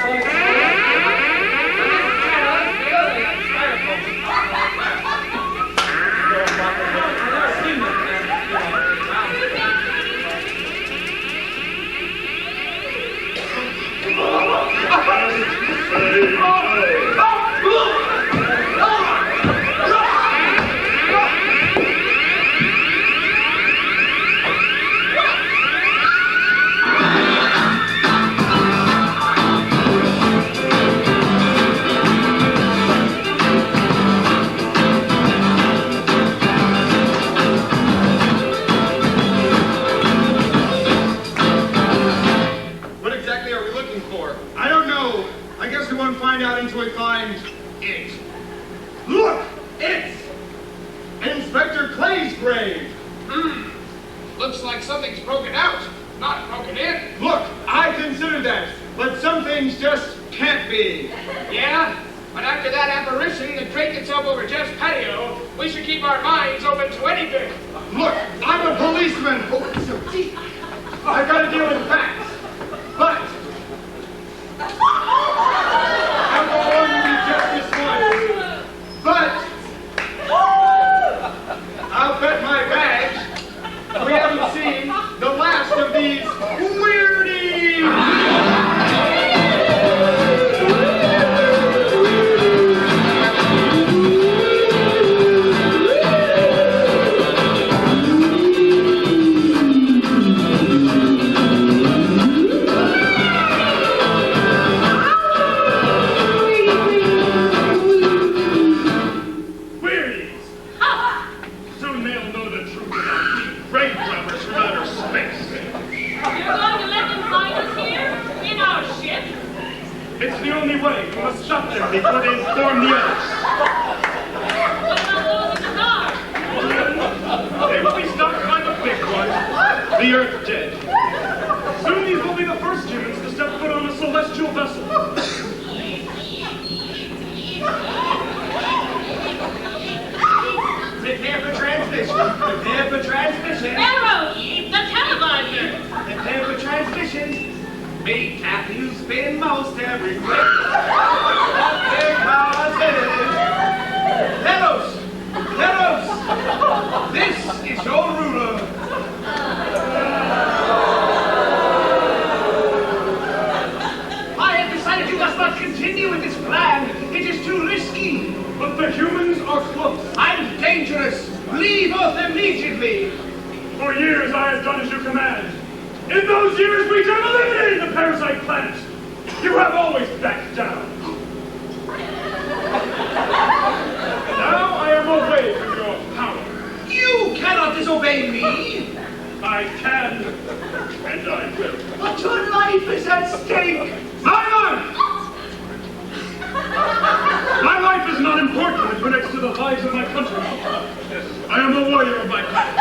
I guess we won't find out until we find it. Look! It's Inspector Clay's grave.
Looks like something's broken out, not broken in.
Look, I considered that, but some things just can't be.
Yeah? But after that apparition that draped itself over Jeff's patio, we should keep our minds open to anything.
Look, I'm a policeman. Oh, it's so deep. I gotta deal with facts. But I'm going to be just as one. But I'll bet my bags we haven't seen the last of these weirdies.
It's the only way. We must stop them before they inform the others.
What about those in the car?
They will be stopped by the big one, the Earth Dead. Soon these will be the first humans to step foot on a celestial vessel.
Prepare for transmission. Prepare for transmission.
Arrow, the televisor.
Prepare for transmission. Meet Kathy, who's been most everywhere. Leros! Leros! This is your ruler. I have decided you must not continue with this plan. It is too risky.
But the humans are close.
I'm dangerous. Leave Earth immediately.
For years I have done as you command. In those years we have eliminated the parasite planet. You have always backed down. Now I am away from your power.
You cannot disobey me.
I can, and I will.
But your life is at stake.
My life! My life is not important when it connects to the lives of my country. I am a warrior of my planet,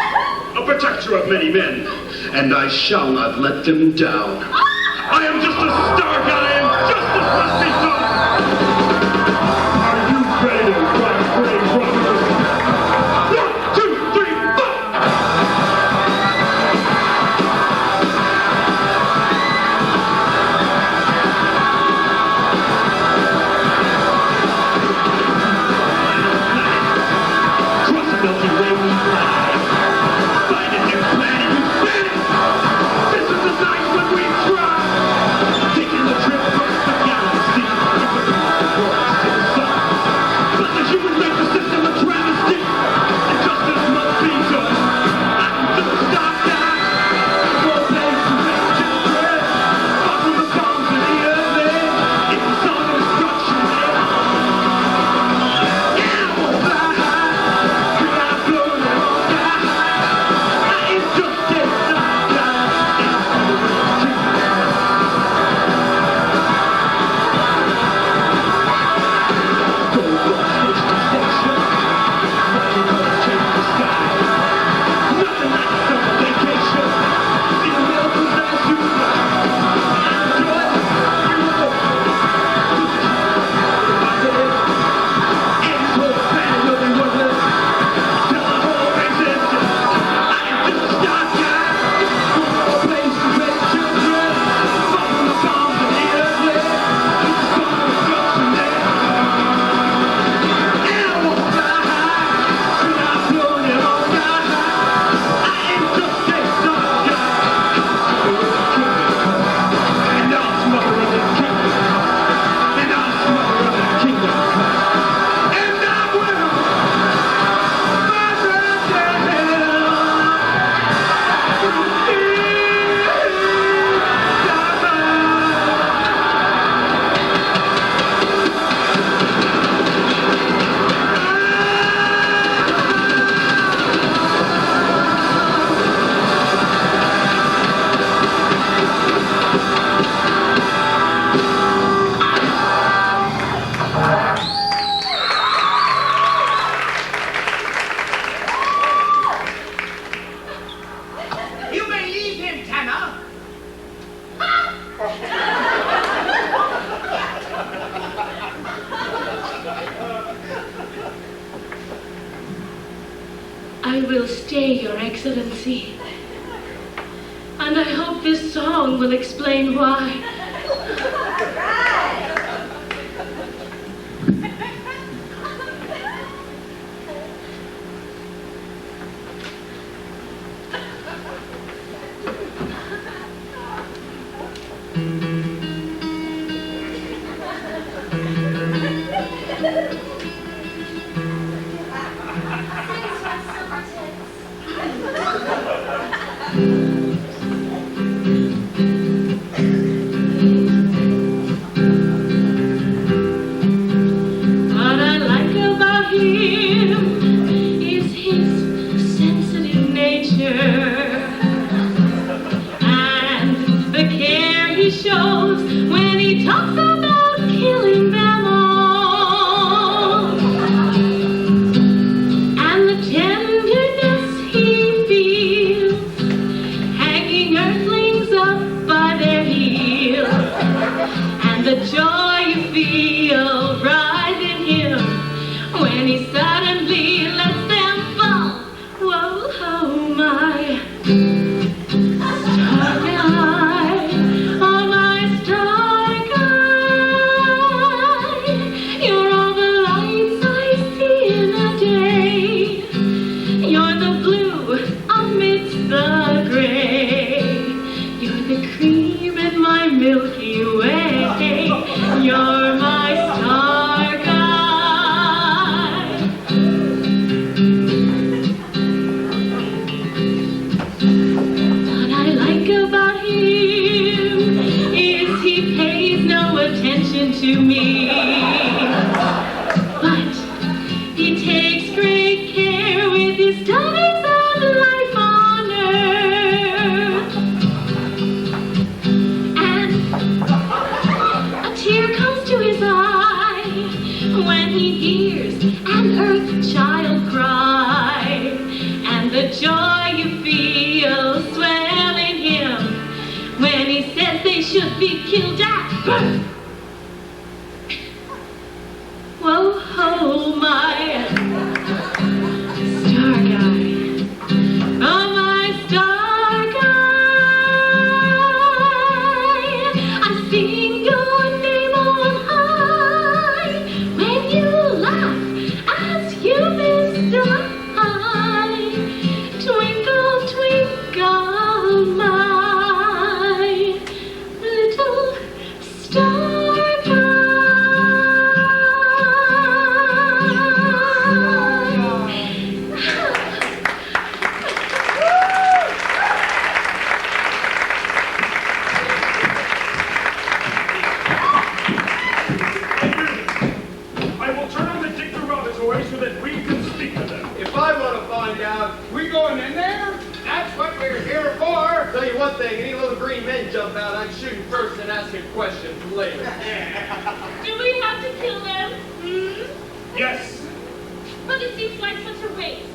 a protector of many men, and I shall not let them down. I am just a star guy, and justice must be done. Are you ready to ride brave Robert? 1, 2, 3, 4! Cross the Milky Way we fly. Find a new planet, you vanish! This is the night when we
Excellency. And I hope this song will explain why. What I like about him is his sensitive nature and the care he shows when he talks about killing them all, and the tenderness he feels hanging earthlings up by their heels, and the joy you feel rise in him when he suddenly lets them fall. Whoa, oh my star guy, oh my star guy, you're all the lights I see in a day. You're the blue amidst the gray. You're the cream in my Milky Way. You're my star guy. What I like about him is he pays no attention to me, but he takes great care with his studies of life on earth. And a tear comes to his eye when he hears an earth child cry, and the joy you feel swell in him when he says they should be killed at birth. Whoa, oh my star guy, oh my star guy, I sing your name on high when you laugh as you miss the eye. Twinkle, twinkle, my little star guy.
I will turn on the dictoratory so that we can speak to them.
If I want to find out,
We going in there? That's what we're here for.
tell you one thing, any little green men jump out, I'm shooting first and asking questions later.
Do we have to kill them?
Yes.
But it seems like such a waste.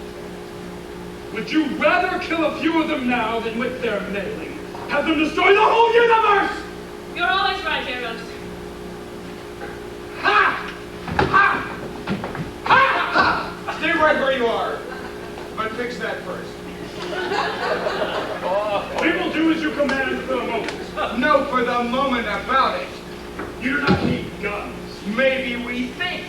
Would you rather kill a few of them now than with their meddling? Have them destroy the whole universe?
You're always right, Eros.
Ha! Ha! Ha! Ha! Stay right where you are. But fix that first.
We will do as you command for the moment.
No, for the moment about it.
You do not need guns.
Maybe we think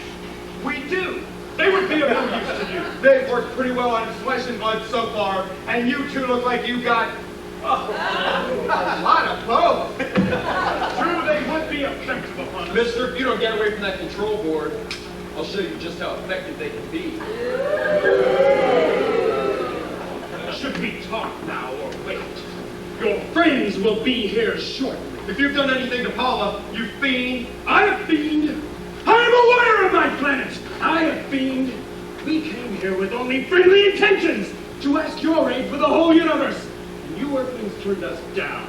we do.
They would be of no use to you.
They've worked pretty well on flesh and blood so far, and you two look like you got a lot of both.
True, they would be effective upon us.
Mister, if you don't get away from that control board, I'll show you just how effective they can be.
Should we talk now or wait? Your friends will be here shortly.
If you've done anything to Paula, you fiend.
I have fiend. I am aware of my planet. I have fiend. We came here with only friendly intentions to ask your aid for the whole universe. And you Earthlings turned us down.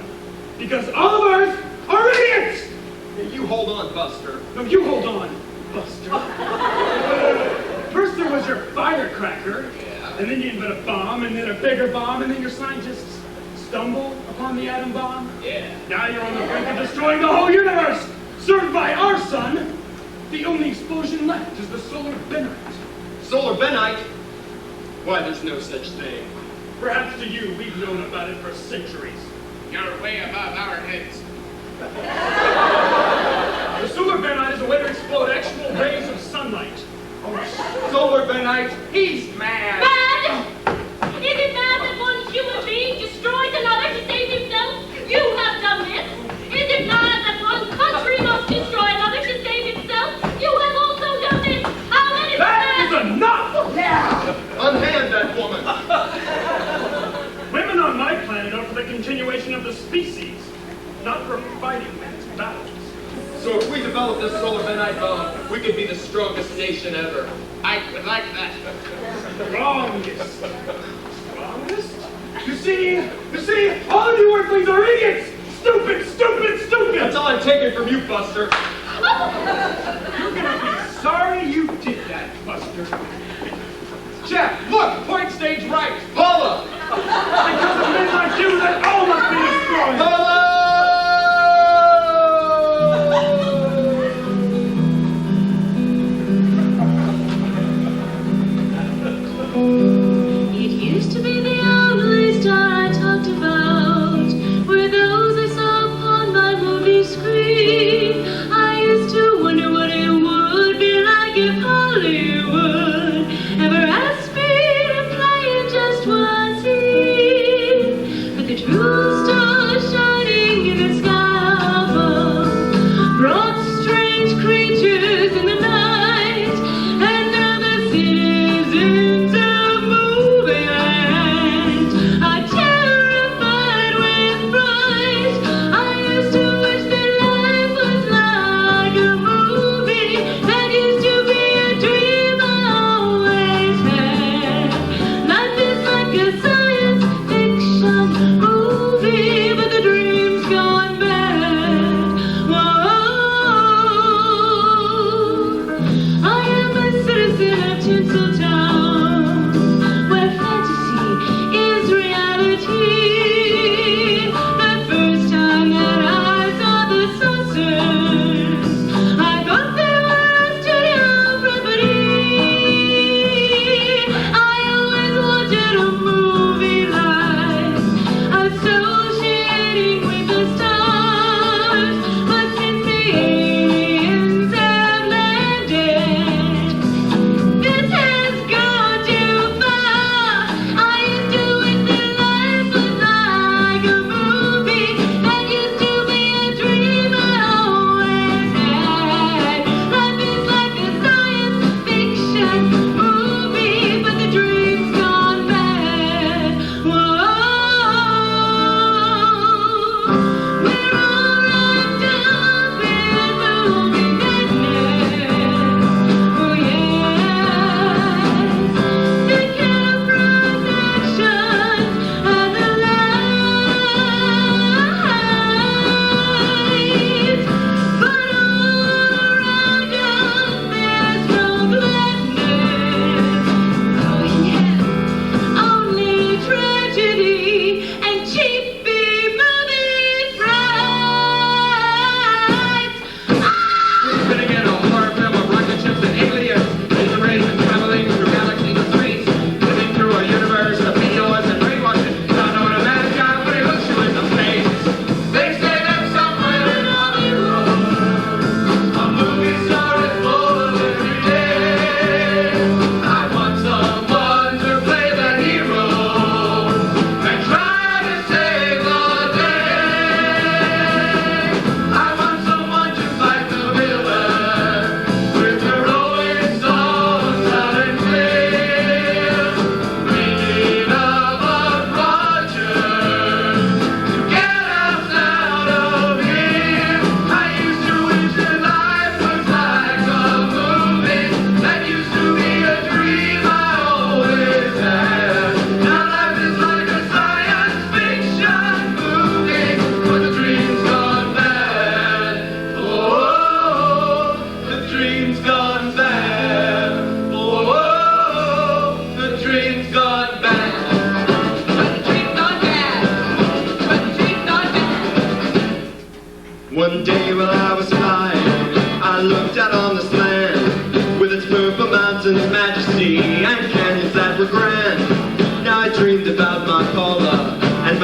Because all of Earth are idiots!
Hey, you hold on, Buster.
No, you hold on, Buster. First there was your firecracker, and then you invent a bomb, and then a bigger bomb, and then your scientists stumble upon the atom bomb.
Yeah.
Now you're on the brink of destroying the whole universe, served by our sun. The only explosion left is the solar Benite.
Solar Benite? Why, there's no such thing.
Perhaps to you, we've known about it for centuries.
You're way above our heads.
The solar benite is a way to explode actual rays of sunlight.
Solar Benite, he's mad.
Bad! Is it bad that one human being destroys another to save himself? You have done this. Is it bad that one country must destroy another to save itself? You have also done this. How many
That is enough!
Unhand that woman.
Women on my planet are for the continuation of the species, not for fighting men's battles.
So if we develop this solar benite bomb, we could be the strongest nation ever. I would like that.
Strongest. Strongest? You see, all of you Earthlings are idiots! Stupid, stupid, stupid!
That's all I'm taking from you, Buster.
You're gonna be sorry you did that, Buster.
Jeff, look, point stage right.
Paula!
Because of men like you, that all must be destroyed!
It used to be the only star I talked about were those I saw upon my movie screen. I used to wonder what it would be like if Hollywood ever asked me to play in just one scene. But the true star shines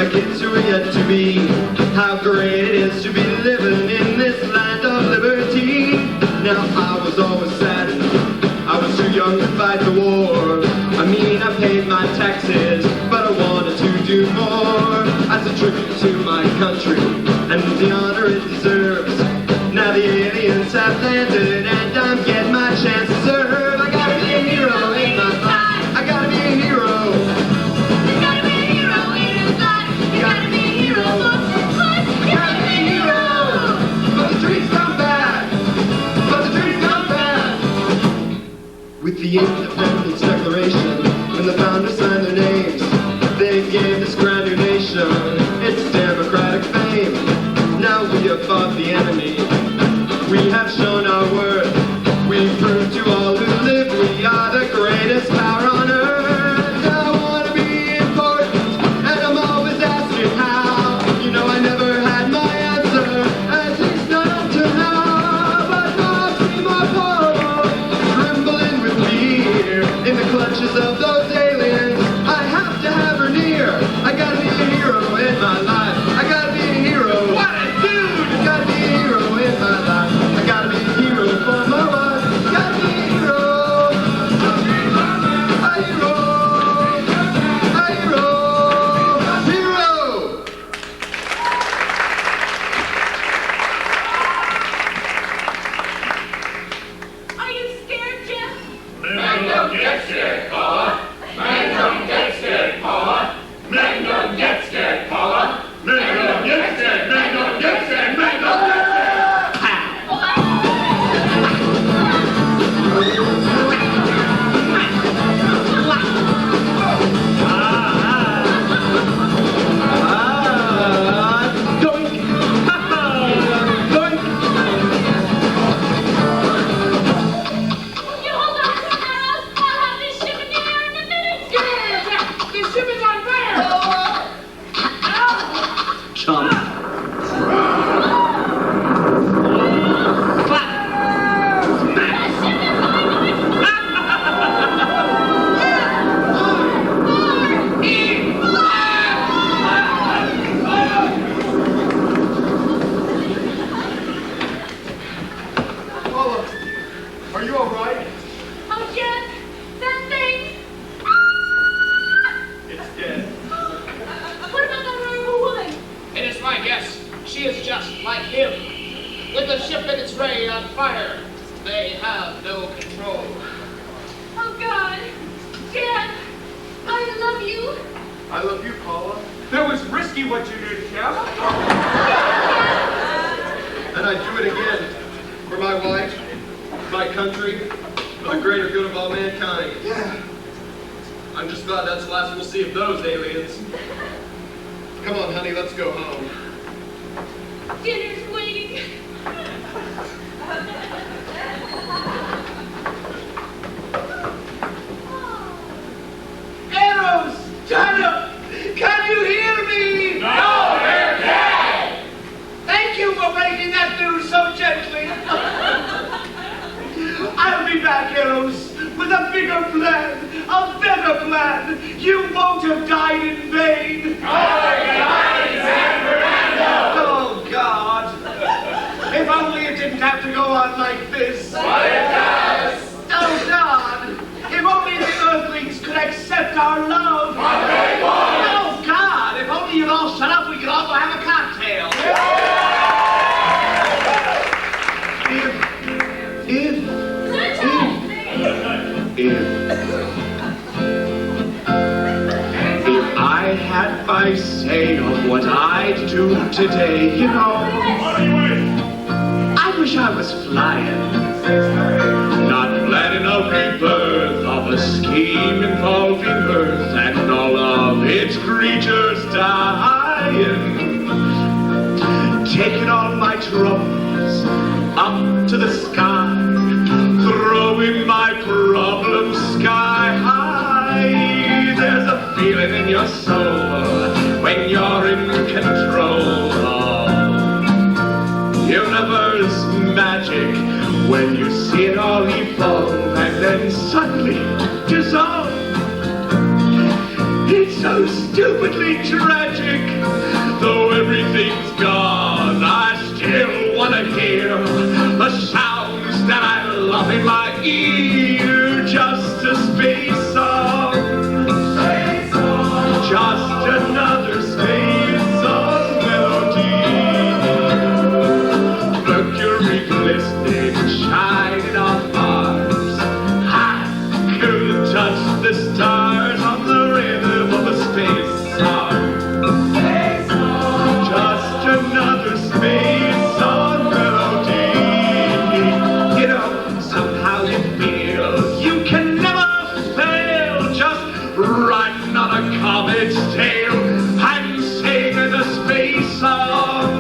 the kids who are yet to be. How great it is to be living in this land of liberty. Now I was always sad, I was too young to fight the war. I mean, I paid my taxes, but I wanted to do more. As a tribute to my country and the honor it deserves. Now the aliens have landed and I'm getting my chance to serve. I gotta be a hero in my life. I gotta be a hero.
You gotta be a hero in his life. You gotta be a hero for his life. You gotta be a hero.
But the dreams come back. But the dreams come back. With the Independence Declaration, when the founders signed their names, they gave this grand new nation its democratic fame. Now we have fought the enemy. We have shown our worth. We proved to all who live we are the greatest power on earth. I want to be important, and I'm always asking how. You know I never had my answer, at least not up to now. But now I see my power trembling with fear in the clutches of those aliens. I have to have her near. I gotta be a hero in my life. I gotta be a hero. What a dude! I gotta be a hero in my life. I gotta be a hero for my wife. I gotta be a hero. A hero. A hero. A hero.
Are you scared, Jeff?
Men don't get scared, Paula. Men don't get scared, Paula. Men don't get scared, Paula. Men don't get scared. Men don't get scared. Men don't get scared.
Doink! Doink!
You hold on, Arrows. I'll have this ship in the air in a minute. Jeff, the ship is on fire.
Chump.
Paula, are you alright?
Oh, Jeff, that thing.
It's dead.
What about that horrible woman?
It is my guess she is just like him. With the ship and its ray on fire, they have no control.
Oh, God. Jeff, I love you.
I love you, Paula.
That was risky what you did, Jeff.
And I'd do it again. For my wife, my country, for the greater good of all mankind.
Yeah.
I'm just glad that's the last we'll see of those aliens. Come on, honey, let's go home.
Dinner's waiting.
Arrows! China! Can you hear me?
No, they're dead.
Thank you for breaking that news so gently. I'll be back, Arrows, with a bigger plan, a better plan. You won't have died in vain. Oh, God. If only it didn't have to go on like this.
But it does.
Oh, God. If only the Earthlings could accept our love.
But they won't.
Oh, God. If only you'd all shut up, we could all go have a cocktail.
If I had my say of what I'd do today, you know, I wish I was flying, not planning a rebirth of a scheme involving Earth and all of its creatures dying. Taking all my troubles up to the sky, throwing my problems sky high. There's a feeling in your soul when you're in control of universe magic, when you see it all evolve and then suddenly dissolve. It's
so stupidly tragic. Though everything's gone, I still want to hear the sounds that I love in my ear. Just a space song, just another space song melody. Mercury glistening, shining on Mars. I could touch the stars on the rhythm of a space song. Just another space song melody. You know, somehow you feel you can never fail. Just riding on a comet's tail and singing a space song.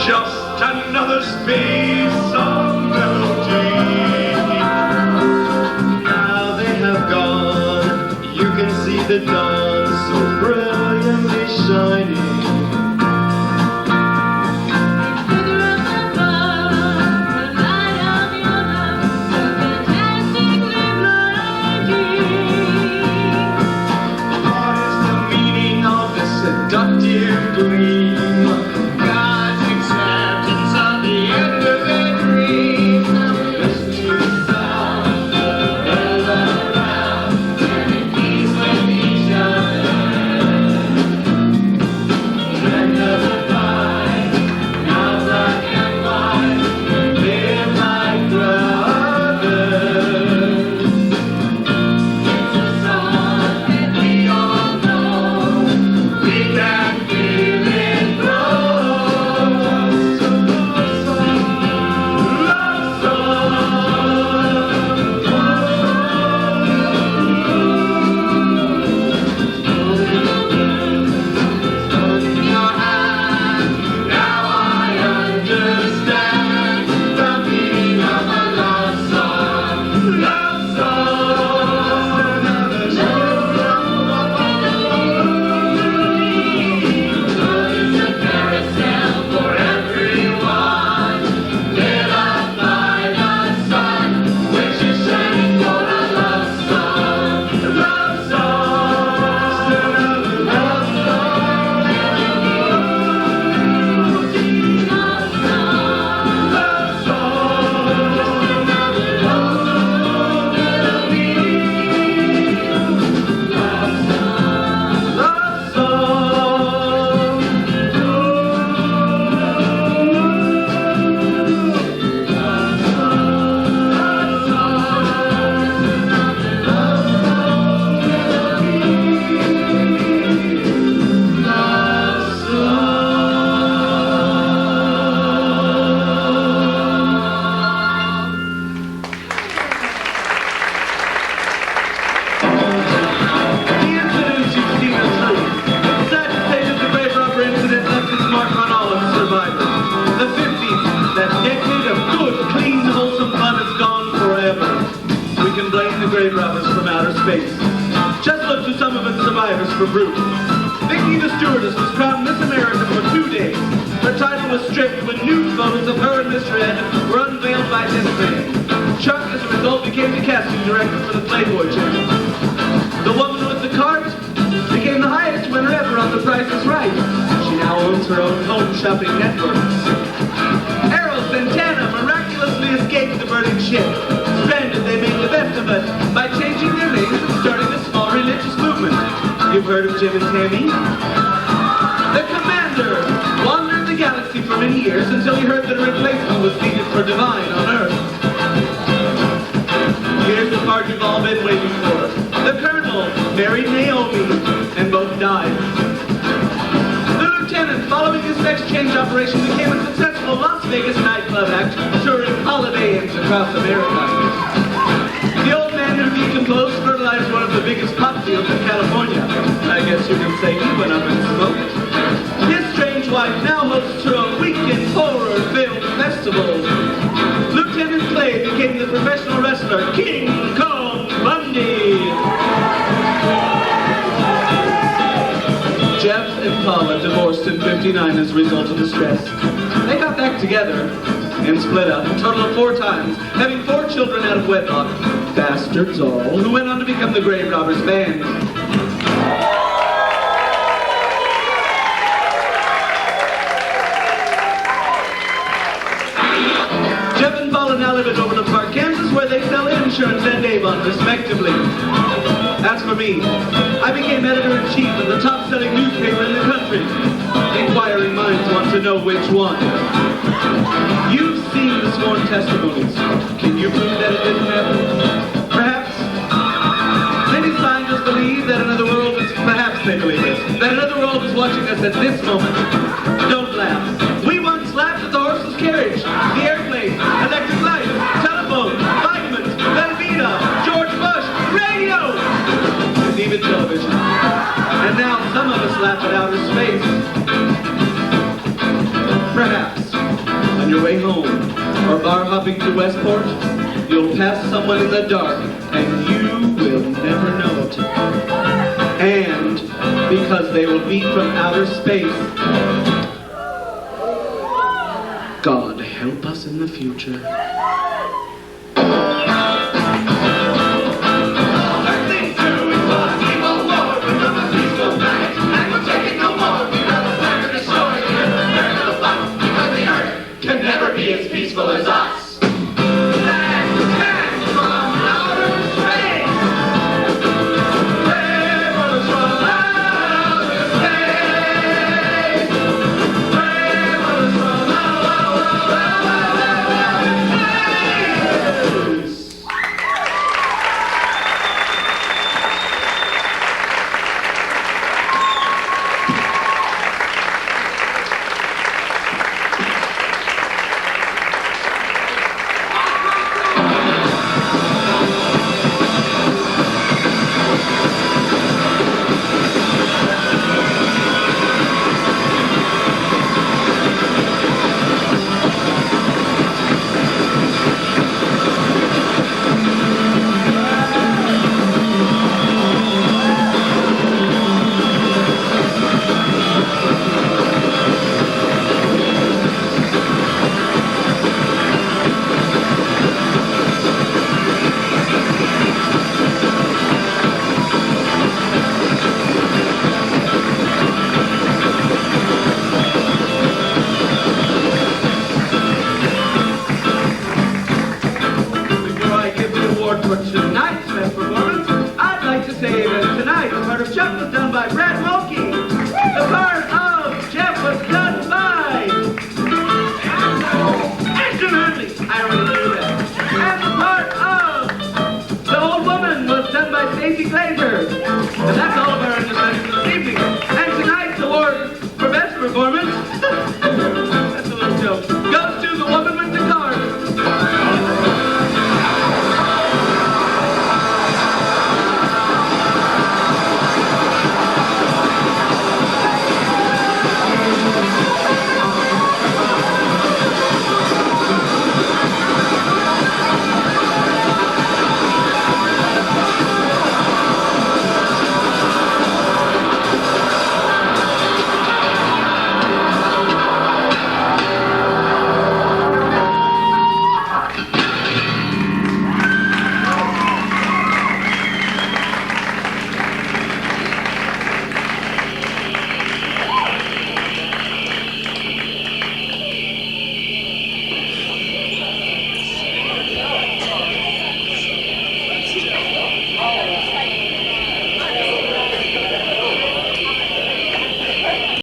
Just another space song melody.
Now they have gone. You can see the dawn so brilliantly shining. What is the meaning of this seductive gleam? God's acceptance of the end of a dream. Listen to the sound, all around, and in peace with each other. Then there's a fight, now black and white, live like brothers. It's a song that we all know. We can feel it grow. So love song, holding your hand. Now I understand the meaning of a love song. Love song, another it's a carousel for everyone, lit up by the sun, which is shining for a love song. Love song, another love song. Love The incident you've seen is true. It's sad to say that the grave robber incident left its mark on all of the survivors. The 50s, that decade of good, clean, wholesome fun is gone forever. We can blame the grave robbers from outer space. Just look to some of its survivors for proof. Vicky the stewardess was crowned Miss America for 2 days. Her title was stripped when nude photos of her and Mr. Ed were unveiled by Disney. Chuck, as a result, became the casting director for the Playboy channel. The woman with the cart became the highest winner ever on The Price is Right. She now owns her own home shopping network. Errol Santana miraculously escaped the burning ship. Stranded, they made the best of it by changing their names and starting a small religious movement. You've heard of Jim and Tammy? The Commander wandered the galaxy for many years until he heard that a replacement was needed for Divine on Earth. Here's the part you've all been waiting for. The Colonel married Naomi, and both died. The Lieutenant, following his sex change operation, became a successful Las Vegas nightclub act, touring Holiday Inns across America. The old man who decomposed fertilized one of the biggest pot fields in California. I guess you can say he went up and smoked. His strange wife now hosts her own weekend horror film festival. Lieutenant Clay became the professional wrestler King Kong Bundy. Jeff and Paula divorced in '59 as a result of the stress. They got back together and split up a total of 4 times, having 4 children out of wedlock. Bastards all, who went on to become the Grave Robbers Band.
Jeff and Paula now live in Overland Park, Kansas, where they sell insurance and Avon, respectively. As for me, I became editor-in-chief of the top-selling newspaper in the country. Inquiring minds want to know which one. You've seen the sworn testimonies. Can you prove that it didn't happen? Perhaps. Many scientists believe that another world is, perhaps they believe this, that another world is watching us at this moment. Don't laugh. We once laughed at the horseless carriage, the airplane, electric light, telephone, vitamins, Velveeta, George Bush, radio, and even television. And now some of us laugh at outer space. Perhaps, on your way home, or bar hopping to Westport, you'll pass someone in the dark, and you will never know it. And because they will be from outer space, God help us in the future.